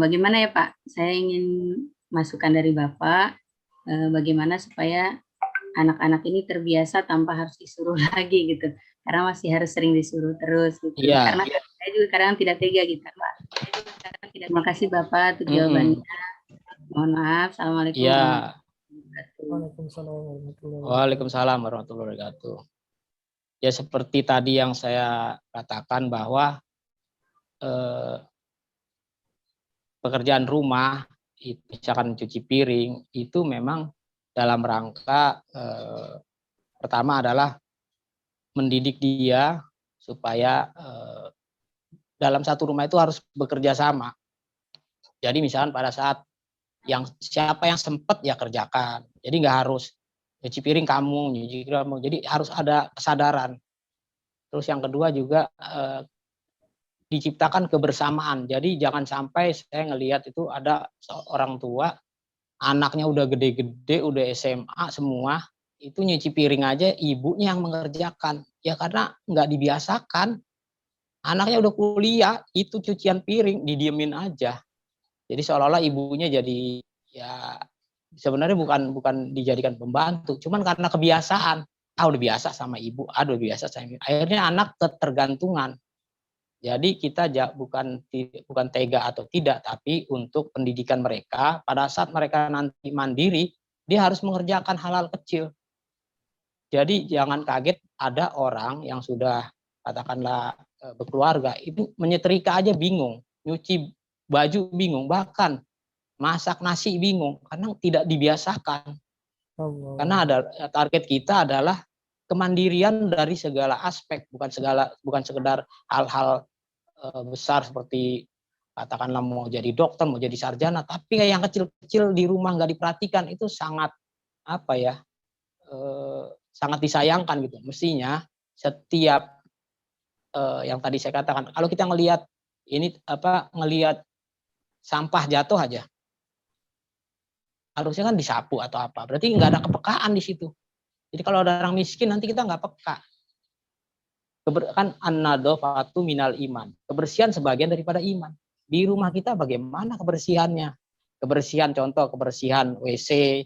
Bagaimana ya Pak? Saya ingin masukan dari Bapak. Bagaimana supaya anak-anak ini terbiasa tanpa harus disuruh lagi gitu, karena masih harus sering disuruh terus gitu. Karena saya juga kadang tidak tega gitu Pak. Terima kasih Bapak untuk jawabannya. Mohon maaf. Assalamualaikum Waalaikumsalam warahmatullahi wabarakatuh. Ya seperti tadi yang saya katakan bahwa pekerjaan rumah, misalkan cuci piring, itu memang dalam rangka pertama adalah mendidik dia supaya dalam satu rumah itu harus bekerja sama. Jadi misalkan pada saat siapa yang sempat ya kerjakan. Jadi nggak harus cuci piring kamu, nyuci kamu. Jadi harus ada kesadaran. Terus yang kedua juga diciptakan kebersamaan. Jadi jangan sampai saya ngelihat itu ada orang tua anaknya udah gede-gede, udah SMA semua, itu nyuci piring aja ibunya yang mengerjakan. Ya karena nggak dibiasakan. Anaknya udah kuliah, itu cucian piring didiemin aja. Jadi seolah-olah ibunya jadi ya sebenarnya bukan dijadikan pembantu, cuman karena kebiasaan. Udah biasa sama ibu, udah biasa sama ibu. Akhirnya anak ketergantungan. Jadi kita bukan tega atau tidak, tapi untuk pendidikan mereka, pada saat mereka nanti mandiri, dia harus mengerjakan hal-hal kecil. Jadi jangan kaget ada orang yang sudah katakanlah berkeluarga, itu menyetrika aja bingung, nyuci baju bingung, bahkan masak nasi bingung karena tidak dibiasakan. Allah. Karena ada target kita adalah kemandirian dari segala aspek, bukan sekedar hal-hal besar seperti katakanlah mau jadi dokter, mau jadi sarjana, tapi yang kecil-kecil di rumah nggak diperhatikan itu sangat apa ya, sangat disayangkan gitu. Mestinya setiap yang tadi saya katakan, kalau kita ngelihat ini ngelihat sampah jatuh aja, harusnya kan disapu atau apa. Berarti nggak ada kepekaan di situ. Jadi kalau ada orang miskin nanti kita nggak peka. Kan an-nadhafatu minal iman. Kebersihan sebagian daripada iman. Di rumah kita bagaimana kebersihannya? Kebersihan, contoh kebersihan WC,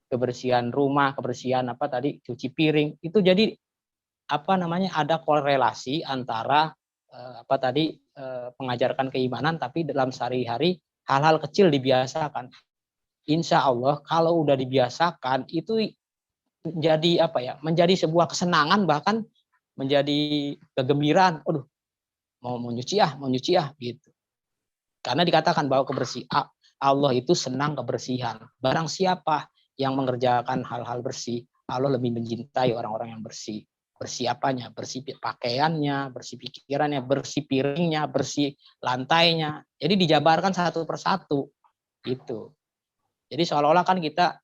kebersihan rumah, kebersihan cuci piring. Itu jadi ada korelasi antara mengajarkan keimanan, tapi dalam sehari-hari hal-hal kecil dibiasakan. Insya Allah kalau udah dibiasakan itu menjadi sebuah kesenangan, bahkan menjadi kegembiraan. Aduh, mau nyuci gitu. Karena dikatakan bahwa kebersihan Allah itu senang kebersihan. Barang siapa yang mengerjakan hal-hal bersih, Allah lebih mencintai orang-orang yang bersih. Bersih apanya? Bersih pakaiannya, bersih pikirannya, bersih piringnya, bersih lantainya. Jadi dijabarkan satu persatu gitu. Jadi seolah-olah kan kita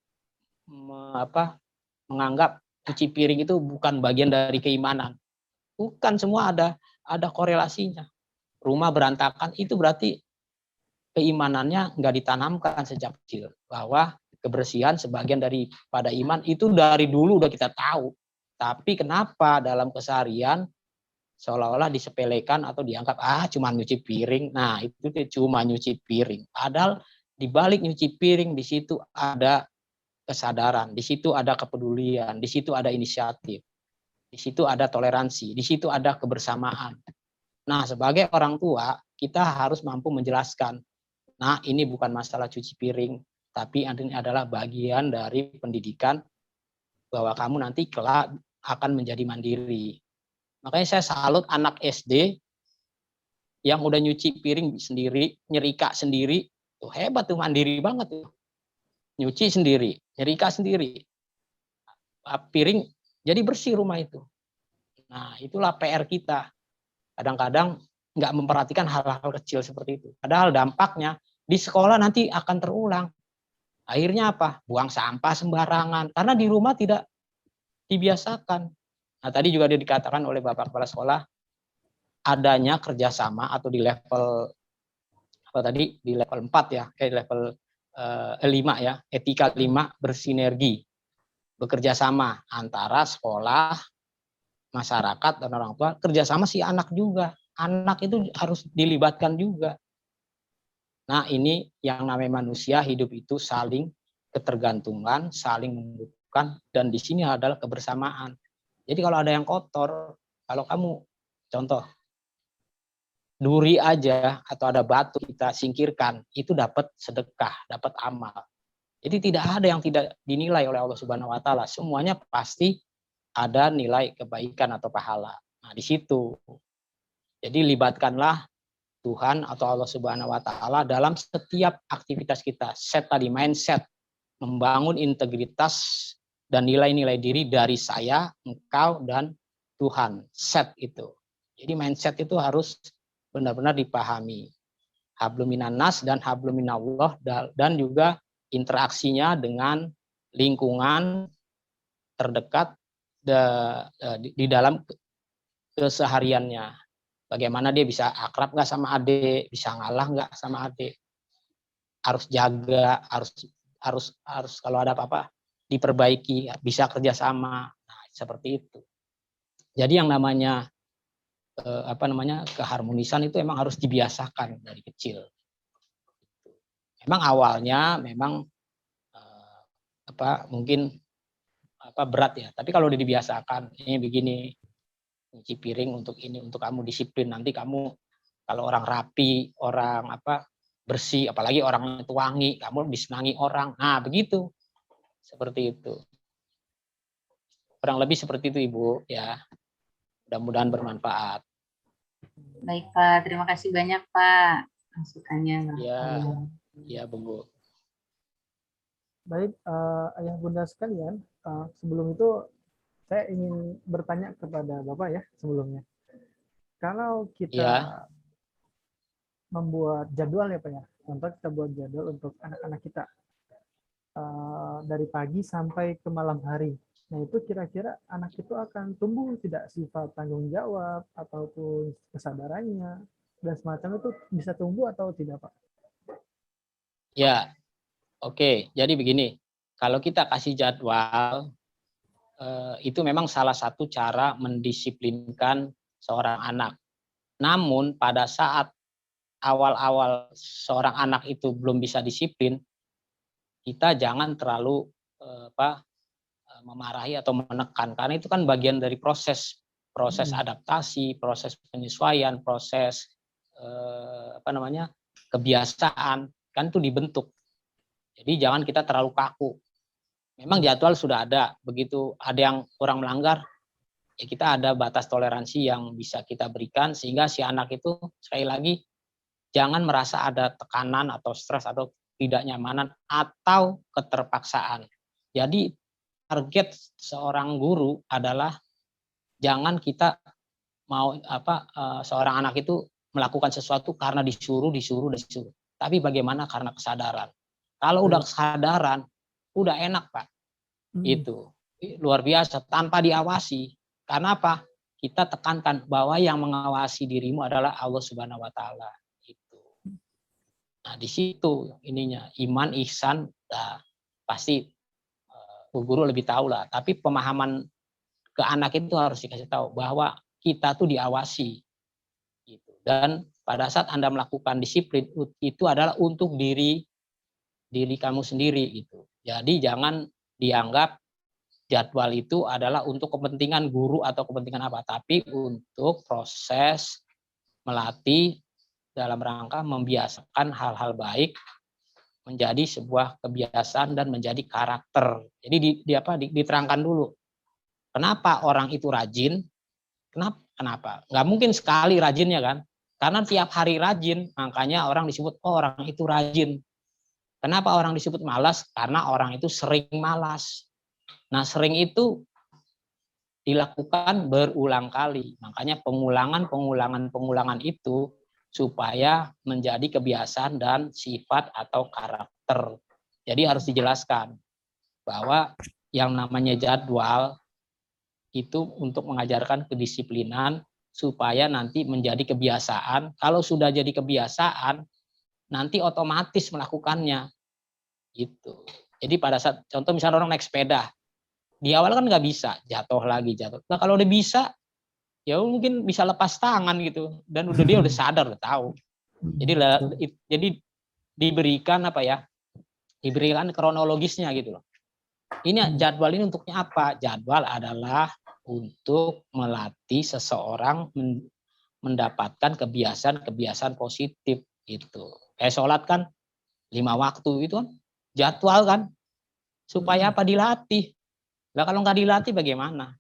menganggap cuci piring itu bukan bagian dari keimanan. Bukan, semua ada korelasinya. Rumah berantakan itu berarti keimanannya nggak ditanamkan sejak kecil. Bahwa kebersihan sebagian daripada iman itu dari dulu udah kita tahu. Tapi kenapa dalam keseharian seolah-olah disepelekan atau dianggap cuma nyuci piring. Nah, itu cuma nyuci piring. Padahal di balik nyuci piring di situ ada kesadaran, di situ ada kepedulian, di situ ada inisiatif, di situ ada toleransi, di situ ada kebersamaan. Nah, sebagai orang tua, kita harus mampu menjelaskan, nah ini bukan masalah cuci piring, tapi ini adalah bagian dari pendidikan bahwa kamu nanti kelak akan menjadi mandiri. Makanya saya salut anak SD yang udah nyuci piring sendiri, nyerika sendiri, tuh hebat tuh, mandiri banget tuh. Nyuci sendiri, nyerika sendiri, piring jadi bersih rumah itu. Nah, itulah PR kita. Kadang-kadang nggak memperhatikan hal-hal kecil seperti itu. Padahal dampaknya di sekolah nanti akan terulang. Akhirnya apa? Buang sampah sembarangan. Karena di rumah tidak dibiasakan. Nah, tadi juga dikatakan oleh Bapak Kepala Sekolah, adanya kerjasama atau di level di level 4 ya, level 5 ya, etika 5 bersinergi, bekerja sama antara sekolah, masyarakat dan orang tua, kerjasama si anak juga. Anak itu harus dilibatkan juga. Nah, ini yang namanya manusia hidup itu saling ketergantungan, saling membutuhkan, dan di sini adalah kebersamaan. Jadi kalau ada yang kotor, kalau kamu contoh duri aja atau ada batu kita singkirkan, itu dapat sedekah, dapat amal. Jadi tidak ada yang tidak dinilai oleh Allah Subhanahu wa taala. Semuanya pasti ada nilai kebaikan atau pahala. Nah, di situ. Jadi libatkanlah Tuhan atau Allah Subhanahu wa taala dalam setiap aktivitas kita. Set tadi, mindset, membangun integritas dan nilai-nilai diri dari saya, engkau, dan Tuhan. Set itu. Jadi mindset itu harus benar-benar dipahami. Hablum minan nas dan hablum minallah, dan juga interaksinya dengan lingkungan terdekat di dalam kesehariannya. Bagaimana dia bisa akrab nggak sama adik, bisa ngalah nggak sama adik. Harus jaga, harus kalau ada apa-apa diperbaiki, bisa kerjasama. Nah, seperti itu. Jadi yang namanya keharmonisan itu emang harus dibiasakan dari kecil. Memang awalnya mungkin berat ya, tapi kalau udah dibiasakan, ini begini, nyuci piring untuk ini, untuk kamu disiplin, nanti kamu kalau orang rapi, orang bersih, apalagi orang itu wangi, kamu disenangi orang. Nah, begitu. Seperti itu. Kurang lebih seperti itu, Ibu, ya. Mudah-mudahan bermanfaat. Baik, Pak. Terima kasih banyak, Pak. masukannya. Ya, ya Bu. Baik, ayah bunda sekalian, sebelum itu saya ingin bertanya kepada Bapak ya sebelumnya. Kalau kita Ya, membuat jadwal ya Pak ya, contoh kita buat jadwal untuk anak-anak kita dari pagi sampai ke malam hari. Nah itu kira-kira anak itu akan tumbuh tidak sifat tanggung jawab ataupun kesadarannya dan semacam itu bisa tumbuh atau tidak Pak? ya. Oke. Jadi begini, kalau kita kasih jadwal, itu memang salah satu cara mendisiplinkan seorang anak. Namun pada saat awal-awal seorang anak itu belum bisa disiplin, kita jangan terlalu memarahi atau menekan, karena itu kan bagian dari proses adaptasi, proses penyesuaian, proses kebiasaan, kan itu dibentuk. Jadi jangan kita terlalu kaku. Memang jadwal sudah ada, begitu ada yang kurang melanggar, ya kita ada batas toleransi yang bisa kita berikan sehingga si anak itu sekali lagi jangan merasa ada tekanan atau stres atau tidak nyamanan atau keterpaksaan. Jadi target seorang guru adalah jangan kita mau seorang anak itu melakukan sesuatu karena disuruh. Tapi bagaimana karena kesadaran. Kalau udah kesadaran, udah enak Pak. Itu luar biasa tanpa diawasi. Karena apa? Kita tekankan bahwa yang mengawasi dirimu adalah Allah Subhanahu wa taala. Itu. Nah, di situ ininya iman, ihsan, pasti Bu Guru lebih tahu lah. Tapi pemahaman ke anak itu harus dikasih tahu bahwa kita tuh diawasi. Gitu. Dan pada saat Anda melakukan disiplin itu adalah untuk diri kamu sendiri gitu. Jadi jangan dianggap jadwal itu adalah untuk kepentingan guru atau kepentingan apa, tapi untuk proses melatih dalam rangka membiasakan hal-hal baik menjadi sebuah kebiasaan dan menjadi karakter. Jadi diterangkan dulu. Kenapa orang itu rajin? Kenapa? Nggak mungkin sekali rajinnya kan? Karena tiap hari rajin, makanya orang disebut orang itu rajin. Kenapa orang disebut malas? Karena orang itu sering malas. Nah, sering itu dilakukan berulang kali. Makanya pengulangan itu supaya menjadi kebiasaan dan sifat atau karakter. Jadi harus dijelaskan bahwa yang namanya jadwal itu untuk mengajarkan kedisiplinan supaya nanti menjadi kebiasaan. Kalau sudah jadi kebiasaan, nanti otomatis melakukannya. Gitu. Jadi pada saat contoh misalnya orang naik sepeda, di awal kan nggak bisa, jatuh lagi. Nah kalau udah bisa, ya mungkin bisa lepas tangan gitu, dan dia udah sadar, udah tahu. Jadi diberikan diberikan kronologisnya gitu loh. Ini jadwal ini untuknya apa? Jadwal adalah untuk melatih seseorang mendapatkan kebiasaan positif gitu. Kayak sholat kan 5 waktu itu kan jadwal kan, supaya apa? Dilatih. Nah kalau nggak dilatih bagaimana?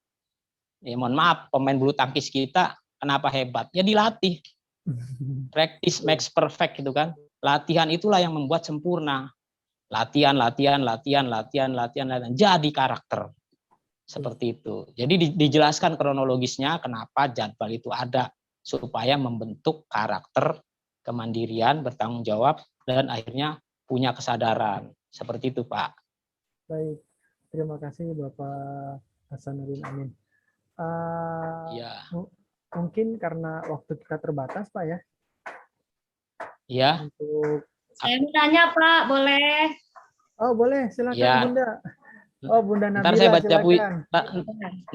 Ya mohon maaf, pemain bulu tangkis kita kenapa hebat? Ya dilatih. Practice makes perfect gitu kan. Latihan itulah yang membuat sempurna. Latihan, jadi karakter. Seperti itu. Jadi dijelaskan kronologisnya kenapa jadwal itu ada, supaya membentuk karakter, kemandirian, bertanggung jawab, dan akhirnya punya kesadaran. Seperti itu Pak. Baik, terima kasih Bapak Hasanuddin Amin. Ya. Mungkin karena waktu kita terbatas Pak ya. Ya. Untuk saya mau tanya Pak, boleh? Oh boleh, silakan ya. Bunda. Oh Bunda Nabila, ntar saya baca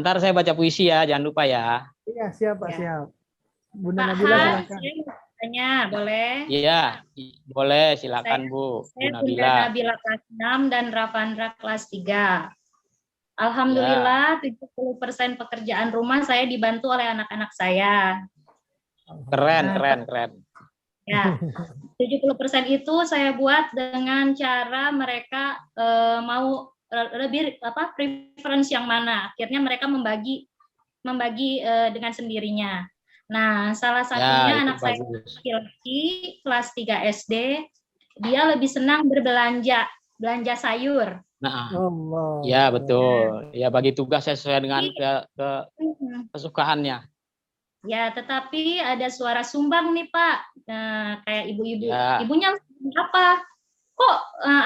ntar saya baca puisi ya, jangan lupa ya. Iya siap Pak, siap. Bunda Pak Nabila Han, silakan. saya mau tanya, boleh? Iya, boleh, silakan Bu. Saya Bu Bunda Nabila. Nabila kelas 6 dan Ravandra kelas 3. Alhamdulillah, 70% pekerjaan rumah saya dibantu oleh anak-anak saya. Keren. Ya, 70% itu saya buat dengan cara mereka mau lebih preference yang mana. Akhirnya mereka membagi dengan sendirinya. Nah, salah Ya, satunya itu anak saya bagus. laki-laki kelas 3 SD, dia lebih senang berbelanja, belanja sayur. Nah, Allah. ya betul. Ya bagi tugas sesuai dengan Hmm. kesukaannya. Ya, tetapi ada suara sumbang nih Pak. Nah, kayak ibu-ibu, Ya, ibunya apa? Kok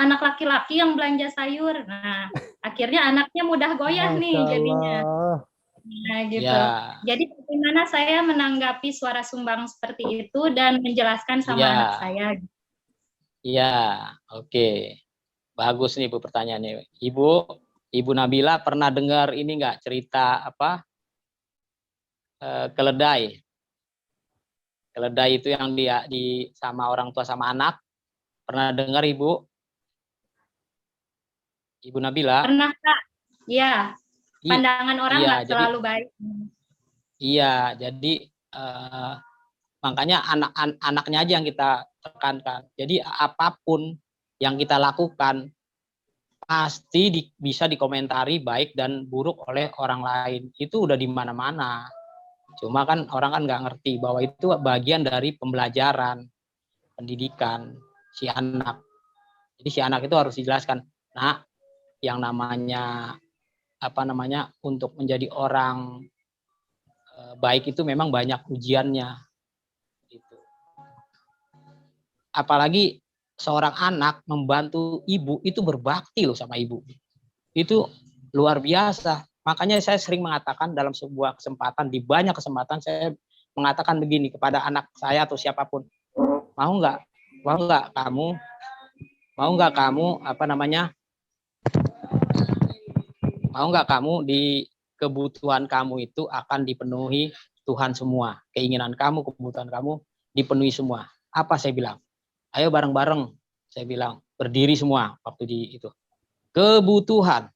anak laki-laki yang belanja sayur? Nah, akhirnya anaknya mudah goyah Masya nih jadinya. Allah. Nah, gitu. ya, Jadi bagaimana saya menanggapi suara sumbang seperti itu dan menjelaskan sama anak ya, saya? ya. Oke. Bagus nih Bu pertanyaannya. Ibu Nabila pernah dengar ini nggak cerita apa keledai? Keledai itu yang dia di sama orang tua sama anak. Pernah dengar Ibu? Ibu Nabila? Pernah Kak? Ya, pandangan orang Iya, nggak jadi selalu baik. iya, jadi makanya anaknya aja yang kita tekankan. Jadi apapun yang kita lakukan pasti bisa dikomentari baik dan buruk oleh orang lain. Itu udah di mana-mana. Cuma kan orang kan nggak ngerti bahwa itu bagian dari pembelajaran, pendidikan si anak. Jadi si anak itu harus dijelaskan, nah yang namanya apa namanya untuk menjadi orang baik itu memang banyak ujiannya. Gitu. Apalagi seorang anak membantu ibu itu berbakti loh sama ibu. Itu luar biasa. Makanya saya sering mengatakan dalam sebuah kesempatan, di banyak kesempatan saya mengatakan begini kepada anak saya atau siapapun, mau nggak kamu apa namanya, mau nggak kamu di kebutuhan kamu itu akan dipenuhi Tuhan semua, keinginan kamu, kebutuhan kamu dipenuhi semua. Apa saya bilang? Ayo bareng-bareng, saya bilang berdiri semua waktu di itu. Kebutuhan,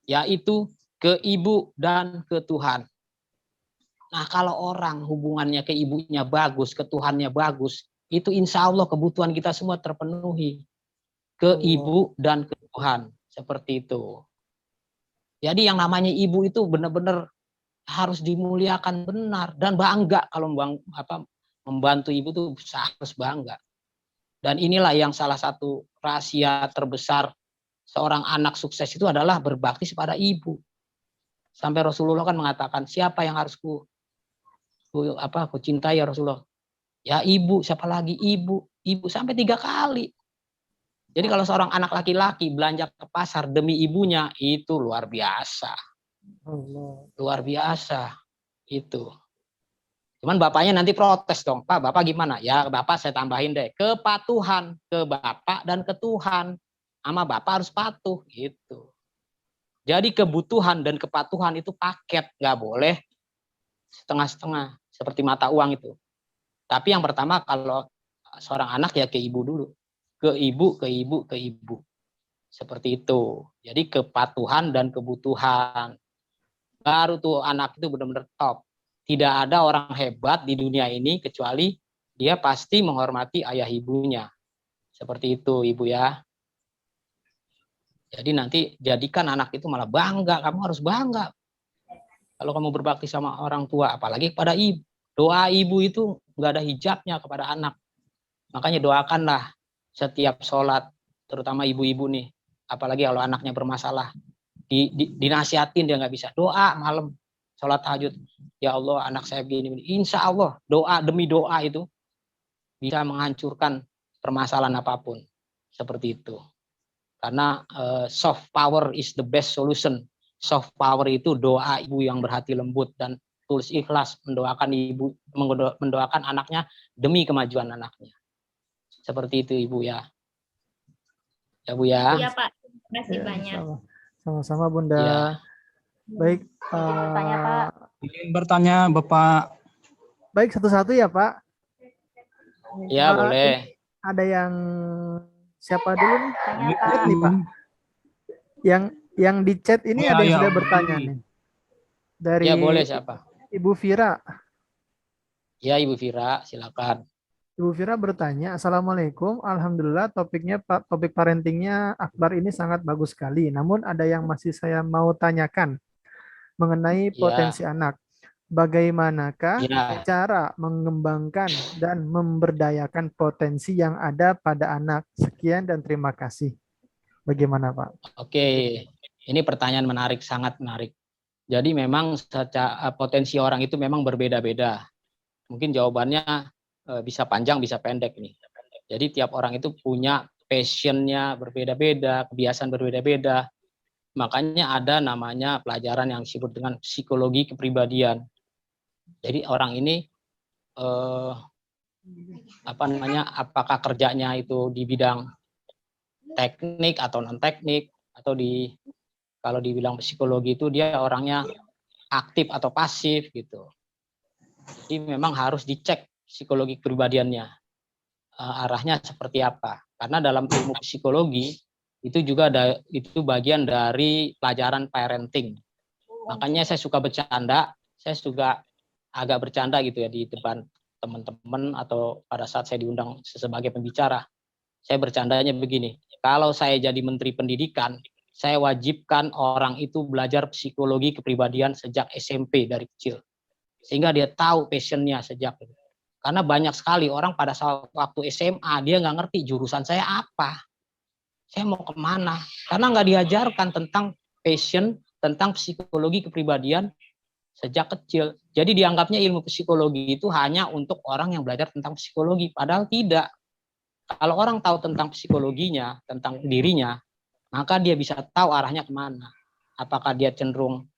yaitu ke ibu dan ke Tuhan. Nah kalau orang hubungannya ke ibunya bagus, ke Tuhannya bagus, itu insya Allah kebutuhan kita semua terpenuhi. Ke ibu dan ke Tuhan, seperti itu. Jadi yang namanya ibu itu benar-benar harus dimuliakan benar dan bangga kalau membantu ibu itu harus bangga. Dan inilah yang salah satu rahasia terbesar seorang anak sukses itu adalah berbakti kepada ibu. Sampai Rasulullah kan mengatakan, siapa yang harus ku cintai ya Rasulullah? Ya ibu, siapa lagi ibu? Ibu sampai 3 kali. Jadi kalau seorang anak laki-laki belanja ke pasar demi ibunya, itu luar biasa. Luar biasa. Itu. Cuman bapaknya nanti protes dong, Pak, Bapak gimana? Ya Bapak saya tambahin deh, kepatuhan ke Bapak dan ke Tuhan. Sama Bapak harus patuh, gitu. Jadi kebutuhan dan kepatuhan itu paket, nggak boleh setengah-setengah, seperti mata uang itu. Tapi yang pertama kalau seorang anak ya ke ibu dulu. Ke ibu, ke ibu, ke ibu. Seperti itu. Jadi kepatuhan dan kebutuhan. Baru tuh anak itu benar-benar top. Tidak ada orang hebat di dunia ini kecuali dia pasti menghormati ayah ibunya. Seperti itu Ibu ya. Jadi nanti jadikan anak itu malah bangga. Kamu harus bangga. Kalau kamu berbakti sama orang tua, apalagi kepada ibu. Doa ibu itu nggak ada hijabnya kepada anak. Makanya doakanlah setiap sholat, terutama ibu-ibu nih. Apalagi kalau anaknya bermasalah. Dinasihatin dia nggak bisa. Doa malam, sholat tahajud. Ya Allah anak saya begini. Insya Allah doa demi doa itu bisa menghancurkan permasalahan apapun. Seperti itu. Karena soft power is the best solution. Soft power itu doa ibu yang berhati lembut dan tulus ikhlas mendoakan ibu, mendoakan anaknya demi kemajuan anaknya. Seperti itu Ibu ya. Ya Bu ya. Iya Pak, terima kasih Ya, banyak. sama-sama Bunda. Ya. Baik. Bertanya Pak. Ingin bertanya Bapak. Baik satu-satu ya Pak. Ya boleh. Ada yang siapa dulu nih? Tanya Pak. Chat nih Pak. Yang di chat ini Ya, ada yang ya, sudah bertanya boleh. nih. Dari Ya boleh siapa? Ibu Vira. Ya Ibu Vira, silakan. Ibu Vira bertanya, Assalamualaikum, Alhamdulillah topik parentingnya Akbar ini sangat bagus sekali. Namun ada yang masih saya mau tanyakan mengenai potensi anak. bagaimanakah Ya, cara mengembangkan dan memberdayakan potensi yang ada pada anak? Sekian dan terima kasih. Bagaimana, Pak? oke. Ini pertanyaan menarik, sangat menarik. Jadi memang potensi orang itu memang berbeda-beda. Mungkin jawabannya bisa panjang, bisa pendek nih. Jadi tiap orang itu punya passionnya berbeda-beda, kebiasaan berbeda-beda. Makanya ada namanya pelajaran yang disebut dengan psikologi kepribadian. Jadi orang ini apakah kerjanya itu di bidang teknik atau non teknik, atau kalau dibilang psikologi itu dia orangnya aktif atau pasif gitu. Jadi memang harus dicek psikologi kepribadiannya, arahnya seperti apa. Karena dalam ilmu psikologi itu juga itu bagian dari pelajaran parenting. Makanya saya suka bercanda, saya juga agak bercanda gitu ya di depan teman-teman atau pada saat saya diundang sebagai pembicara. Saya bercandanya begini, kalau saya jadi menteri pendidikan, saya wajibkan orang itu belajar psikologi kepribadian sejak SMP dari kecil. Sehingga dia tahu passionnya sejak itu. Karena banyak sekali orang pada waktu SMA, dia nggak ngerti jurusan saya apa. Saya mau kemana. Karena nggak diajarkan tentang passion, tentang psikologi kepribadian sejak kecil. Jadi dianggapnya ilmu psikologi itu hanya untuk orang yang belajar tentang psikologi. Padahal tidak. Kalau orang tahu tentang psikologinya, tentang dirinya, maka dia bisa tahu arahnya kemana. Apakah dia cenderung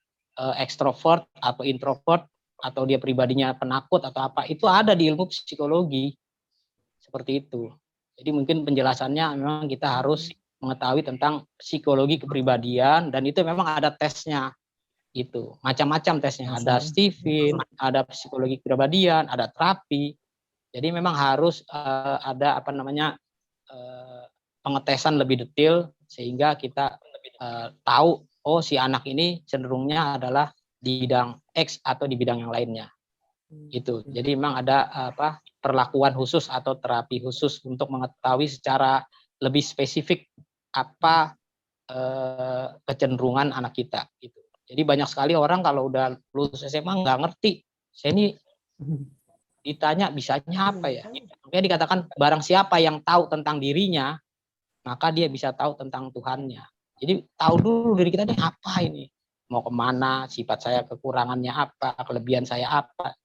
ekstrovert atau introvert, atau dia pribadinya penakut atau apa, itu ada di ilmu psikologi. Seperti itu. Jadi mungkin penjelasannya memang kita harus mengetahui tentang psikologi kepribadian, dan itu memang ada tesnya. Itu macam-macam tesnya, ada Stephen, ada psikologi kepribadian, ada terapi. Jadi memang harus ada pengetesan lebih detail sehingga kita tahu, oh si anak ini cenderungnya adalah di bidang X atau di bidang yang lainnya. Itu. Jadi memang ada perlakuan khusus atau terapi khusus untuk mengetahui secara lebih spesifik apa kecenderungan anak kita. Gitu. Jadi banyak sekali orang kalau udah lulus SMA nggak ngerti. Saya ini ditanya bisanya apa ya? Makanya dikatakan barang siapa yang tahu tentang dirinya, maka dia bisa tahu tentang Tuhannya. Jadi tahu dulu diri kita ini apa ini, mau kemana, sifat saya kekurangannya apa, kelebihan saya apa.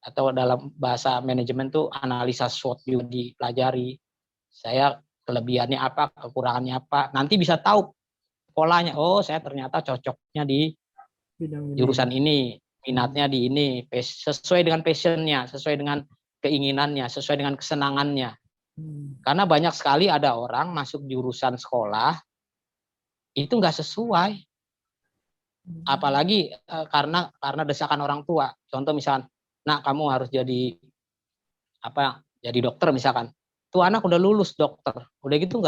Atau dalam bahasa manajemen tuh analisa SWOT juga dipelajari. Saya kelebihannya apa, kekurangannya apa. Nanti bisa tahu polanya. Oh, saya ternyata cocoknya di jurusan ini, minatnya di ini, sesuai dengan passionnya, sesuai dengan keinginannya, sesuai dengan kesenangannya. Karena banyak sekali ada orang masuk jurusan sekolah itu nggak sesuai, apalagi karena desakan orang tua. Contoh misalkan, nak kamu harus jadi jadi dokter misalkan. Tuh anak udah lulus dokter, udah gitu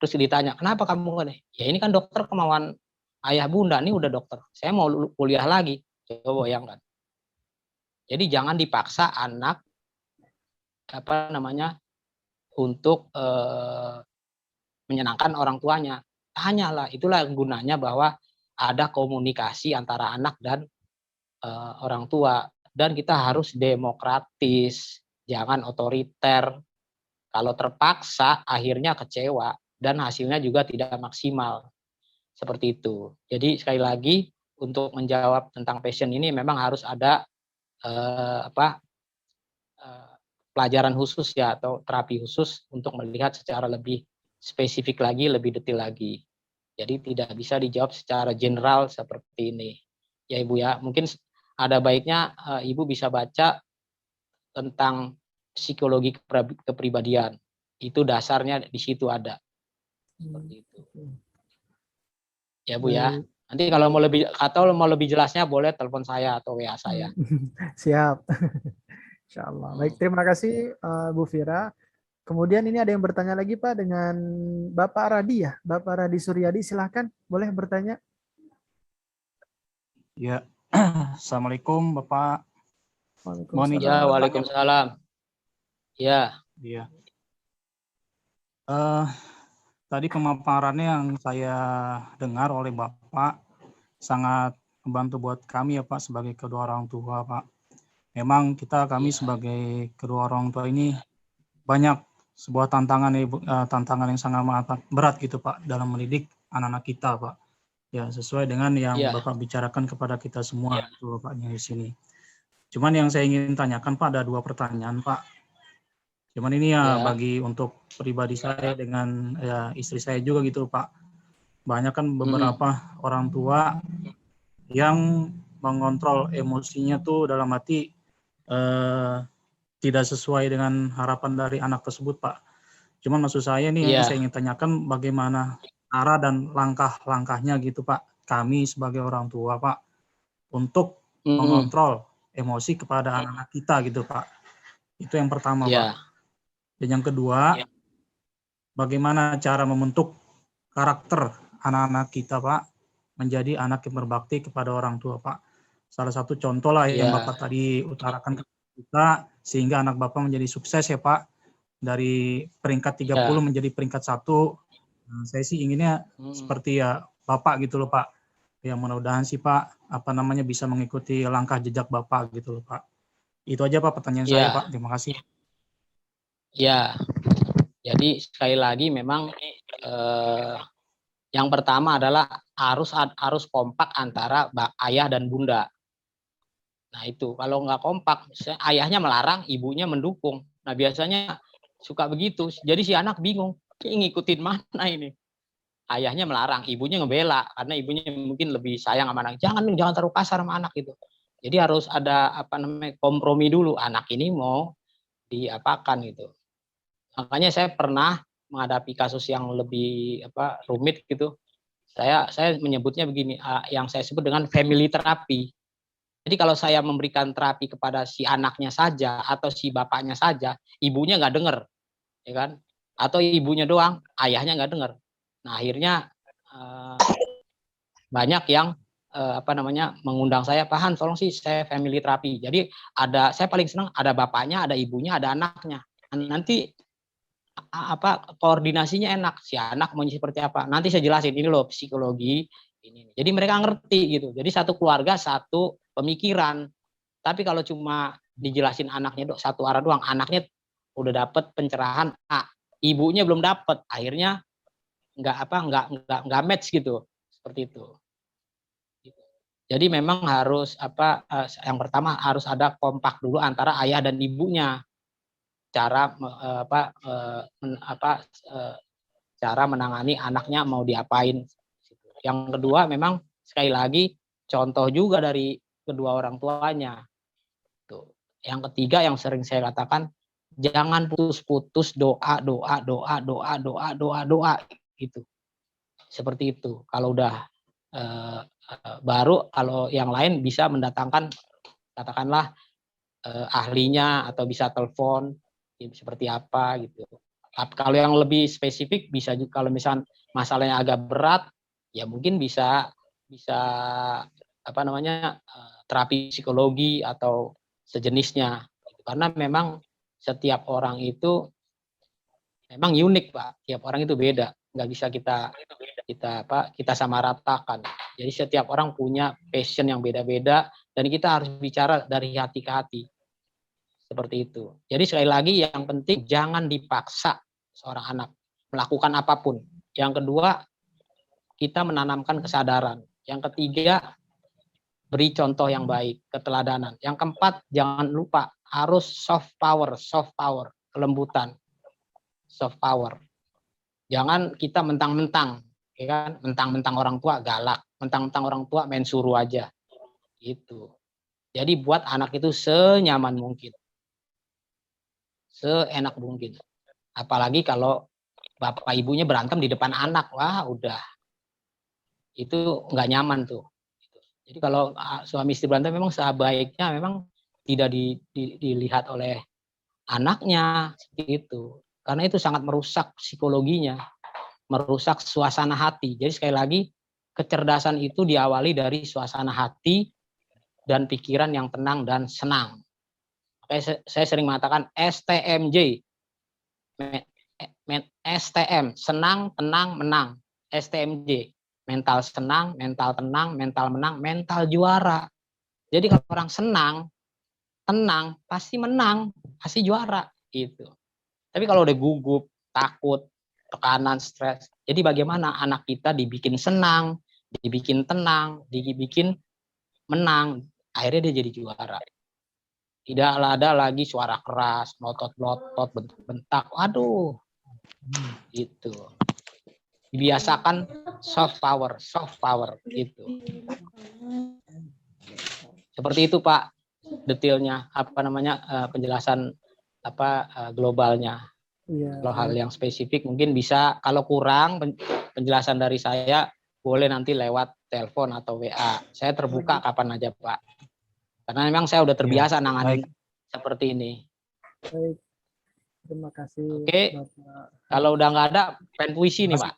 terus ditanya, kenapa kamu nih? Ya ini kan dokter kemauan ayah bunda, nih udah dokter, saya mau kuliah lagi. Coba bayangkan. Jadi jangan dipaksa anak untuk menyenangkan orang tuanya. Tanyalah, itulah gunanya bahwa ada komunikasi antara anak dan orang tua, dan kita harus demokratis, jangan otoriter. Kalau terpaksa akhirnya kecewa dan hasilnya juga tidak maksimal. Seperti itu. Jadi sekali lagi untuk menjawab tentang passion ini memang harus ada pelajaran khusus ya, atau terapi khusus untuk melihat secara lebih spesifik lagi, lebih detail lagi. Jadi tidak bisa dijawab secara general seperti ini. Ya Ibu ya, mungkin ada baiknya Ibu bisa baca tentang psikologi kepribadian. Itu dasarnya di situ ada. Seperti itu. Ya Bu ya. Nanti kalau mau lebih jelasnya boleh telepon saya atau WA saya. Siap. Insya Allah. Baik, terima kasih Bu Fira. Kemudian ini ada yang bertanya lagi Pak dengan Bapak Radi ya. Bapak Radi Suryadi, silahkan boleh bertanya. Ya, Assalamualaikum Bapak. Waalaikumsalam. Ya, Waalaikumsalam. Ya. Iya. Tadi pemaparannya yang saya dengar oleh Bapak sangat membantu buat kami ya Pak sebagai kedua orang tua Pak. Memang kami sebagai kedua orang tua ini banyak sebuah tantangan tantangan yang sangat berat gitu Pak dalam mendidik anak-anak kita Pak. Ya sesuai dengan yang Bapak bicarakan kepada kita semua itu Bapaknya di sini. Cuman yang saya ingin tanyakan Pak ada 2 pertanyaan Pak. Cuman ini bagi untuk pribadi saya dengan istri saya juga gitu Pak. Banyak kan beberapa orang tua yang mengontrol emosinya tuh dalam arti tidak sesuai dengan harapan dari anak tersebut Pak. Cuman maksud saya nih yang saya ingin tanyakan bagaimana cara dan langkah-langkahnya gitu Pak. Kami sebagai orang tua Pak untuk mengontrol emosi kepada anak-anak kita gitu Pak. Itu yang pertama Pak. Dan yang kedua, bagaimana cara membentuk karakter anak-anak kita Pak menjadi anak yang berbakti kepada orang tua Pak. Salah satu contoh lah yang Bapak tadi utarakan ke kita sehingga anak Bapak menjadi sukses ya Pak. Dari peringkat 30 menjadi peringkat 1. Nah, saya sih inginnya seperti ya Bapak gitu loh Pak. Ya mudah-mudahan sih Pak bisa mengikuti langkah jejak Bapak gitu loh Pak. Itu aja Pak pertanyaan saya Pak. Terima kasih. Ya, jadi sekali lagi memang yang pertama adalah harus kompak antara ayah dan bunda. Nah itu kalau nggak kompak, ayahnya melarang, ibunya mendukung. Nah biasanya suka begitu. Jadi si anak bingung, ngikutin mana ini? Ayahnya melarang, ibunya ngebela karena ibunya mungkin lebih sayang sama anak. Jangan terlalu kasar sama anak gitu. Jadi harus ada kompromi dulu. Anak ini mau diapakan gitu. Makanya saya pernah menghadapi kasus yang lebih rumit gitu. Saya menyebutnya begini, yang saya sebut dengan family therapy. Jadi kalau saya memberikan terapi kepada si anaknya saja atau si bapaknya saja, ibunya nggak dengar, ya kan? Atau ibunya doang, ayahnya nggak dengar. Nah akhirnya banyak yang mengundang saya, Pak Han, tolong sih saya family therapy. Jadi saya paling senang ada bapaknya, ada ibunya, ada anaknya. Nanti koordinasinya enak, si anak mau seperti apa nanti saya jelasin, ini loh psikologi ini, jadi mereka ngerti gitu. Jadi satu keluarga satu pemikiran. Tapi kalau cuma dijelasin anaknya satu arah doang, anaknya udah dapet pencerahan ibunya belum dapet, akhirnya nggak match gitu, seperti itu. Jadi memang harus yang pertama harus ada kompak dulu antara ayah dan ibunya. Cara cara menangani anaknya mau diapain. Yang kedua memang sekali lagi contoh juga dari kedua orang tuanya. Tuh. Yang ketiga yang sering saya katakan, jangan putus-putus doa gitu. Seperti itu. Kalau udah baru kalau yang lain bisa mendatangkan katakanlah ahlinya atau bisa telepon seperti apa gitu. Kalau yang lebih spesifik bisa juga, kalau misalnya masalahnya agak berat ya mungkin bisa terapi psikologi atau sejenisnya. Karena memang setiap orang itu memang unik Pak. Tiap orang itu beda, nggak bisa kita samaratakan. Jadi setiap orang punya passion yang beda-beda dan kita harus bicara dari hati ke hati. Seperti itu. Jadi sekali lagi yang penting jangan dipaksa seorang anak melakukan apapun. Yang kedua, kita menanamkan kesadaran. Yang ketiga, beri contoh yang baik, keteladanan. Yang keempat, jangan lupa harus soft power, kelembutan, soft power. Jangan kita mentang-mentang, ya kan? Mentang-mentang orang tua galak, mentang-mentang orang tua main suruh aja. Gitu. Jadi buat anak itu senyaman mungkin. Seenak mungkin. Apalagi kalau bapak ibunya berantem di depan anak, wah udah. Itu nggak nyaman tuh. Jadi kalau suami istri berantem memang sebaiknya memang tidak dilihat oleh anaknya seperti itu. Karena itu sangat merusak psikologinya, merusak suasana hati. Jadi sekali lagi, kecerdasan itu diawali dari suasana hati dan pikiran yang tenang dan senang. Saya sering mengatakan STMJ, STM, senang, tenang, menang, STMJ, mental senang, mental tenang, mental menang, mental juara. Jadi kalau orang senang, tenang, pasti menang, pasti juara gitu. Tapi kalau udah gugup, takut, tekanan, stres, jadi bagaimana anak kita dibikin senang, dibikin tenang, dibikin menang, akhirnya dia jadi juara. Tidak ada lagi suara keras, melotot-melotot, bentak-bentak, aduh, gitu. Dibiasakan soft power gitu. Seperti itu Pak, detailnya penjelasan globalnya. Iya, Kalau hal yang spesifik mungkin bisa, kalau kurang penjelasan dari saya boleh nanti lewat telepon atau WA. Saya terbuka kapan aja Pak. Karena memang saya udah terbiasa nanganin seperti ini. baik. Terima kasih. Oke. Bapak. Kalau udah nggak ada, pen puisi nih Pak.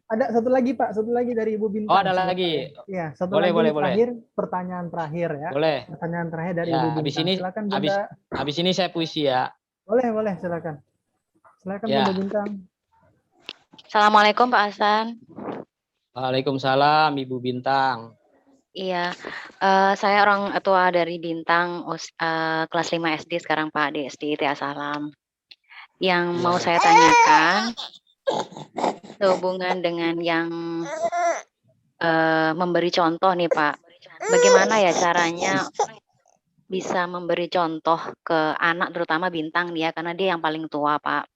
Ada satu lagi Pak, satu lagi dari Ibu Bintang. Oh ada lagi. Iya, satu boleh, lagi boleh, terakhir, pertanyaan terakhir ya. Boleh. Pertanyaan terakhir dari Ya, Ibu Bintang. habis ini, Silakan Bunda. habis ini saya puisi ya. Boleh, silakan. Silakan Ya. Bunda Bintang. Assalamualaikum Pak Hasan. Waalaikumsalam Ibu Bintang. Iya, saya orang tua dari Bintang, kelas 5 SD sekarang Pak, di SD ITA Salam. Yang mau saya tanyakan, sehubungan dengan yang memberi contoh nih Pak, bagaimana ya caranya bisa memberi contoh ke anak, terutama Bintang nih ya, karena dia yang paling tua Pak.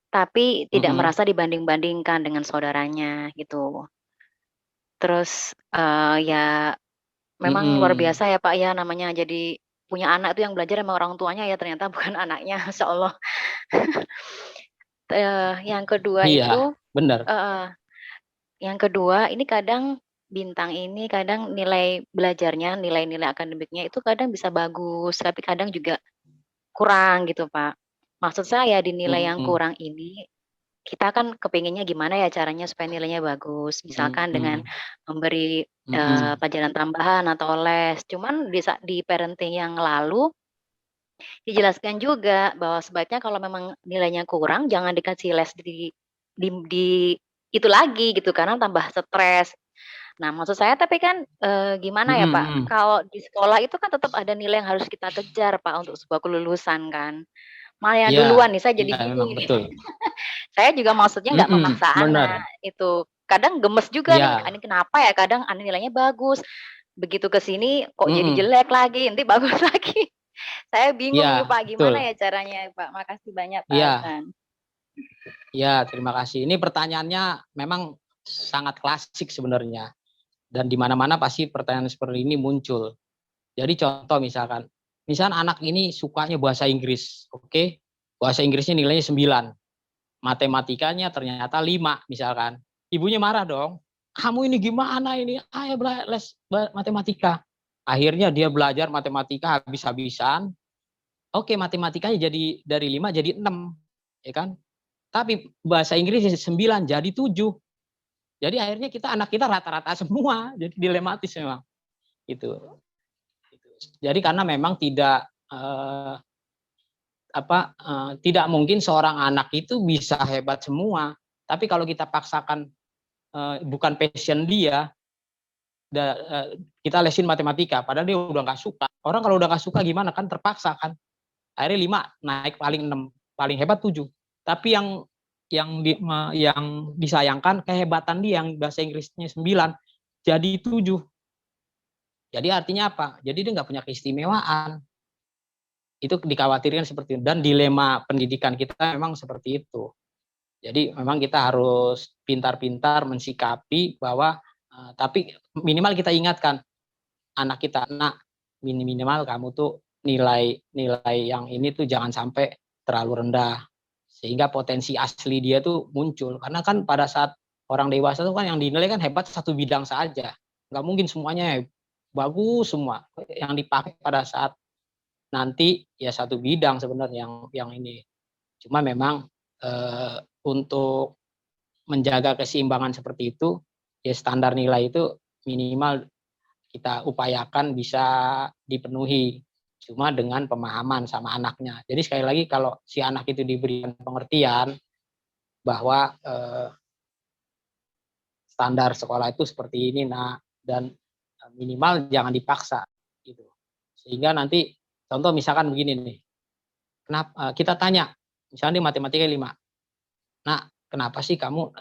Tapi tidak merasa dibanding-bandingkan dengan saudaranya gitu. Terus ya memang luar biasa ya Pak ya, namanya jadi punya anak itu yang belajar sama orang tuanya ya, ternyata bukan anaknya, Masya Allah. Yang kedua itu, benar. Yang kedua ini kadang Bintang ini kadang nilai belajarnya, nilai-nilai akademiknya itu kadang bisa bagus, tapi kadang juga kurang gitu Pak. Maksud saya di nilai yang kurang ini, kita kan kepinginnya gimana ya caranya supaya nilainya bagus. Misalkan dengan memberi pelajaran tambahan atau les. Cuman di parenting yang lalu, dijelaskan juga bahwa sebaiknya kalau memang nilainya kurang, jangan dikasih les di itu lagi gitu, karena tambah stres. Nah maksud saya tapi kan gimana ya Pak, kalau di sekolah itu kan tetap ada nilai yang harus kita kejar Pak untuk sebuah kelulusan kan. Malah duluan nih saya jadi bingung nih. Saya juga maksudnya nggak memaksa anak itu. Kadang gemes juga nih, ini kenapa ya kadang nilainya bagus. Begitu ke sini kok jadi jelek lagi, nanti bagus lagi. Saya bingung nih Pak, gimana ya caranya Pak? Makasih banyak Pak Hasan. Ya, terima kasih. Ini pertanyaannya memang sangat klasik sebenarnya. Dan di mana-mana pasti pertanyaan seperti ini muncul. Jadi contoh misalkan anak ini sukanya bahasa Inggris, oke? Bahasa Inggrisnya nilainya 9. Matematikanya ternyata 5 misalkan. Ibunya marah dong. Kamu ini gimana ini? Ayo les matematika. Akhirnya dia belajar matematika habis-habisan. Oke, matematikanya jadi dari 5 jadi 6, ya kan? Tapi bahasa Inggris 9 jadi 7. Jadi akhirnya anak kita rata-rata semua, jadi dilematis memang. Gitu. Jadi karena memang tidak tidak mungkin seorang anak itu bisa hebat semua. Tapi kalau kita paksakan bukan passion dia, kita lesin matematika, padahal dia udah nggak suka. Orang kalau udah nggak suka gimana kan, terpaksa kan. Akhirnya 5 naik paling 6, paling hebat 7. Tapi yang disayangkan kehebatan dia yang bahasa Inggrisnya 9 jadi 7. Jadi artinya apa? Jadi dia nggak punya keistimewaan. Itu dikhawatirkan seperti itu. Dan dilema pendidikan kita memang seperti itu. Jadi memang kita harus pintar-pintar mensikapi bahwa tapi minimal kita ingatkan anak kita, minimal kamu tuh nilai yang ini tuh jangan sampai terlalu rendah. Sehingga potensi asli dia tuh muncul. Karena kan pada saat orang dewasa tuh kan yang dinilai kan hebat satu bidang saja. Nggak mungkin semuanya bagus semua. Yang dipakai pada saat nanti ya satu bidang sebenarnya yang ini. Cuma memang untuk menjaga keseimbangan seperti itu, ya standar nilai itu minimal kita upayakan bisa dipenuhi. Cuma dengan pemahaman sama anaknya. Jadi sekali lagi kalau si anak itu diberikan pengertian bahwa standar sekolah itu seperti ini, nah, dan minimal jangan dipaksa gitu. Sehingga nanti contoh misalkan begini nih. Kenapa kita tanya, misalnya di matematika 5. Nah, kenapa sih kamu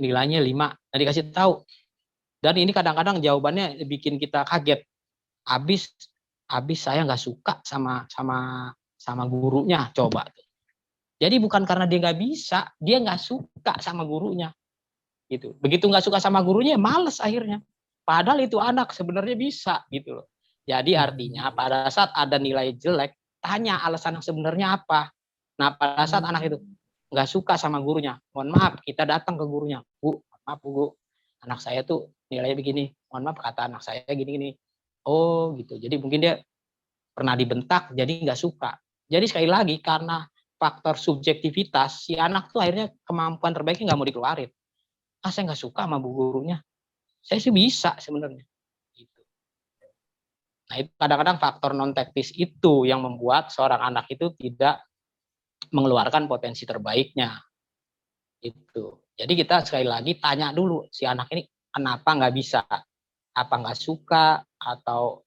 nilainya 5? Nah, dikasih tahu. Dan ini kadang-kadang jawabannya bikin kita kaget. Habis saya nggak suka sama gurunya, coba. Jadi bukan karena dia nggak bisa, dia nggak suka sama gurunya. Gitu. Begitu nggak suka sama gurunya, males akhirnya. Padahal itu anak sebenarnya bisa gitu loh. Jadi artinya pada saat ada nilai jelek, tanya alasan yang sebenarnya apa. Nah, pada saat anak itu nggak suka sama gurunya, mohon maaf, kita datang ke gurunya, Bu, maaf Bu, anak saya tuh nilainya begini, mohon maaf kata anak saya gini-gini. Oh gitu, jadi mungkin dia pernah dibentak, jadi nggak suka. Jadi sekali lagi, karena faktor subjektivitas, si anak tuh akhirnya kemampuan terbaiknya nggak mau dikeluarin. Saya nggak suka sama bu gurunya, saya sih bisa sebenarnya. Gitu. Nah itu kadang-kadang faktor non teknis itu yang membuat seorang anak itu tidak mengeluarkan potensi terbaiknya. Itu. Jadi kita sekali lagi tanya dulu si anak ini kenapa nggak bisa, apa nggak suka atau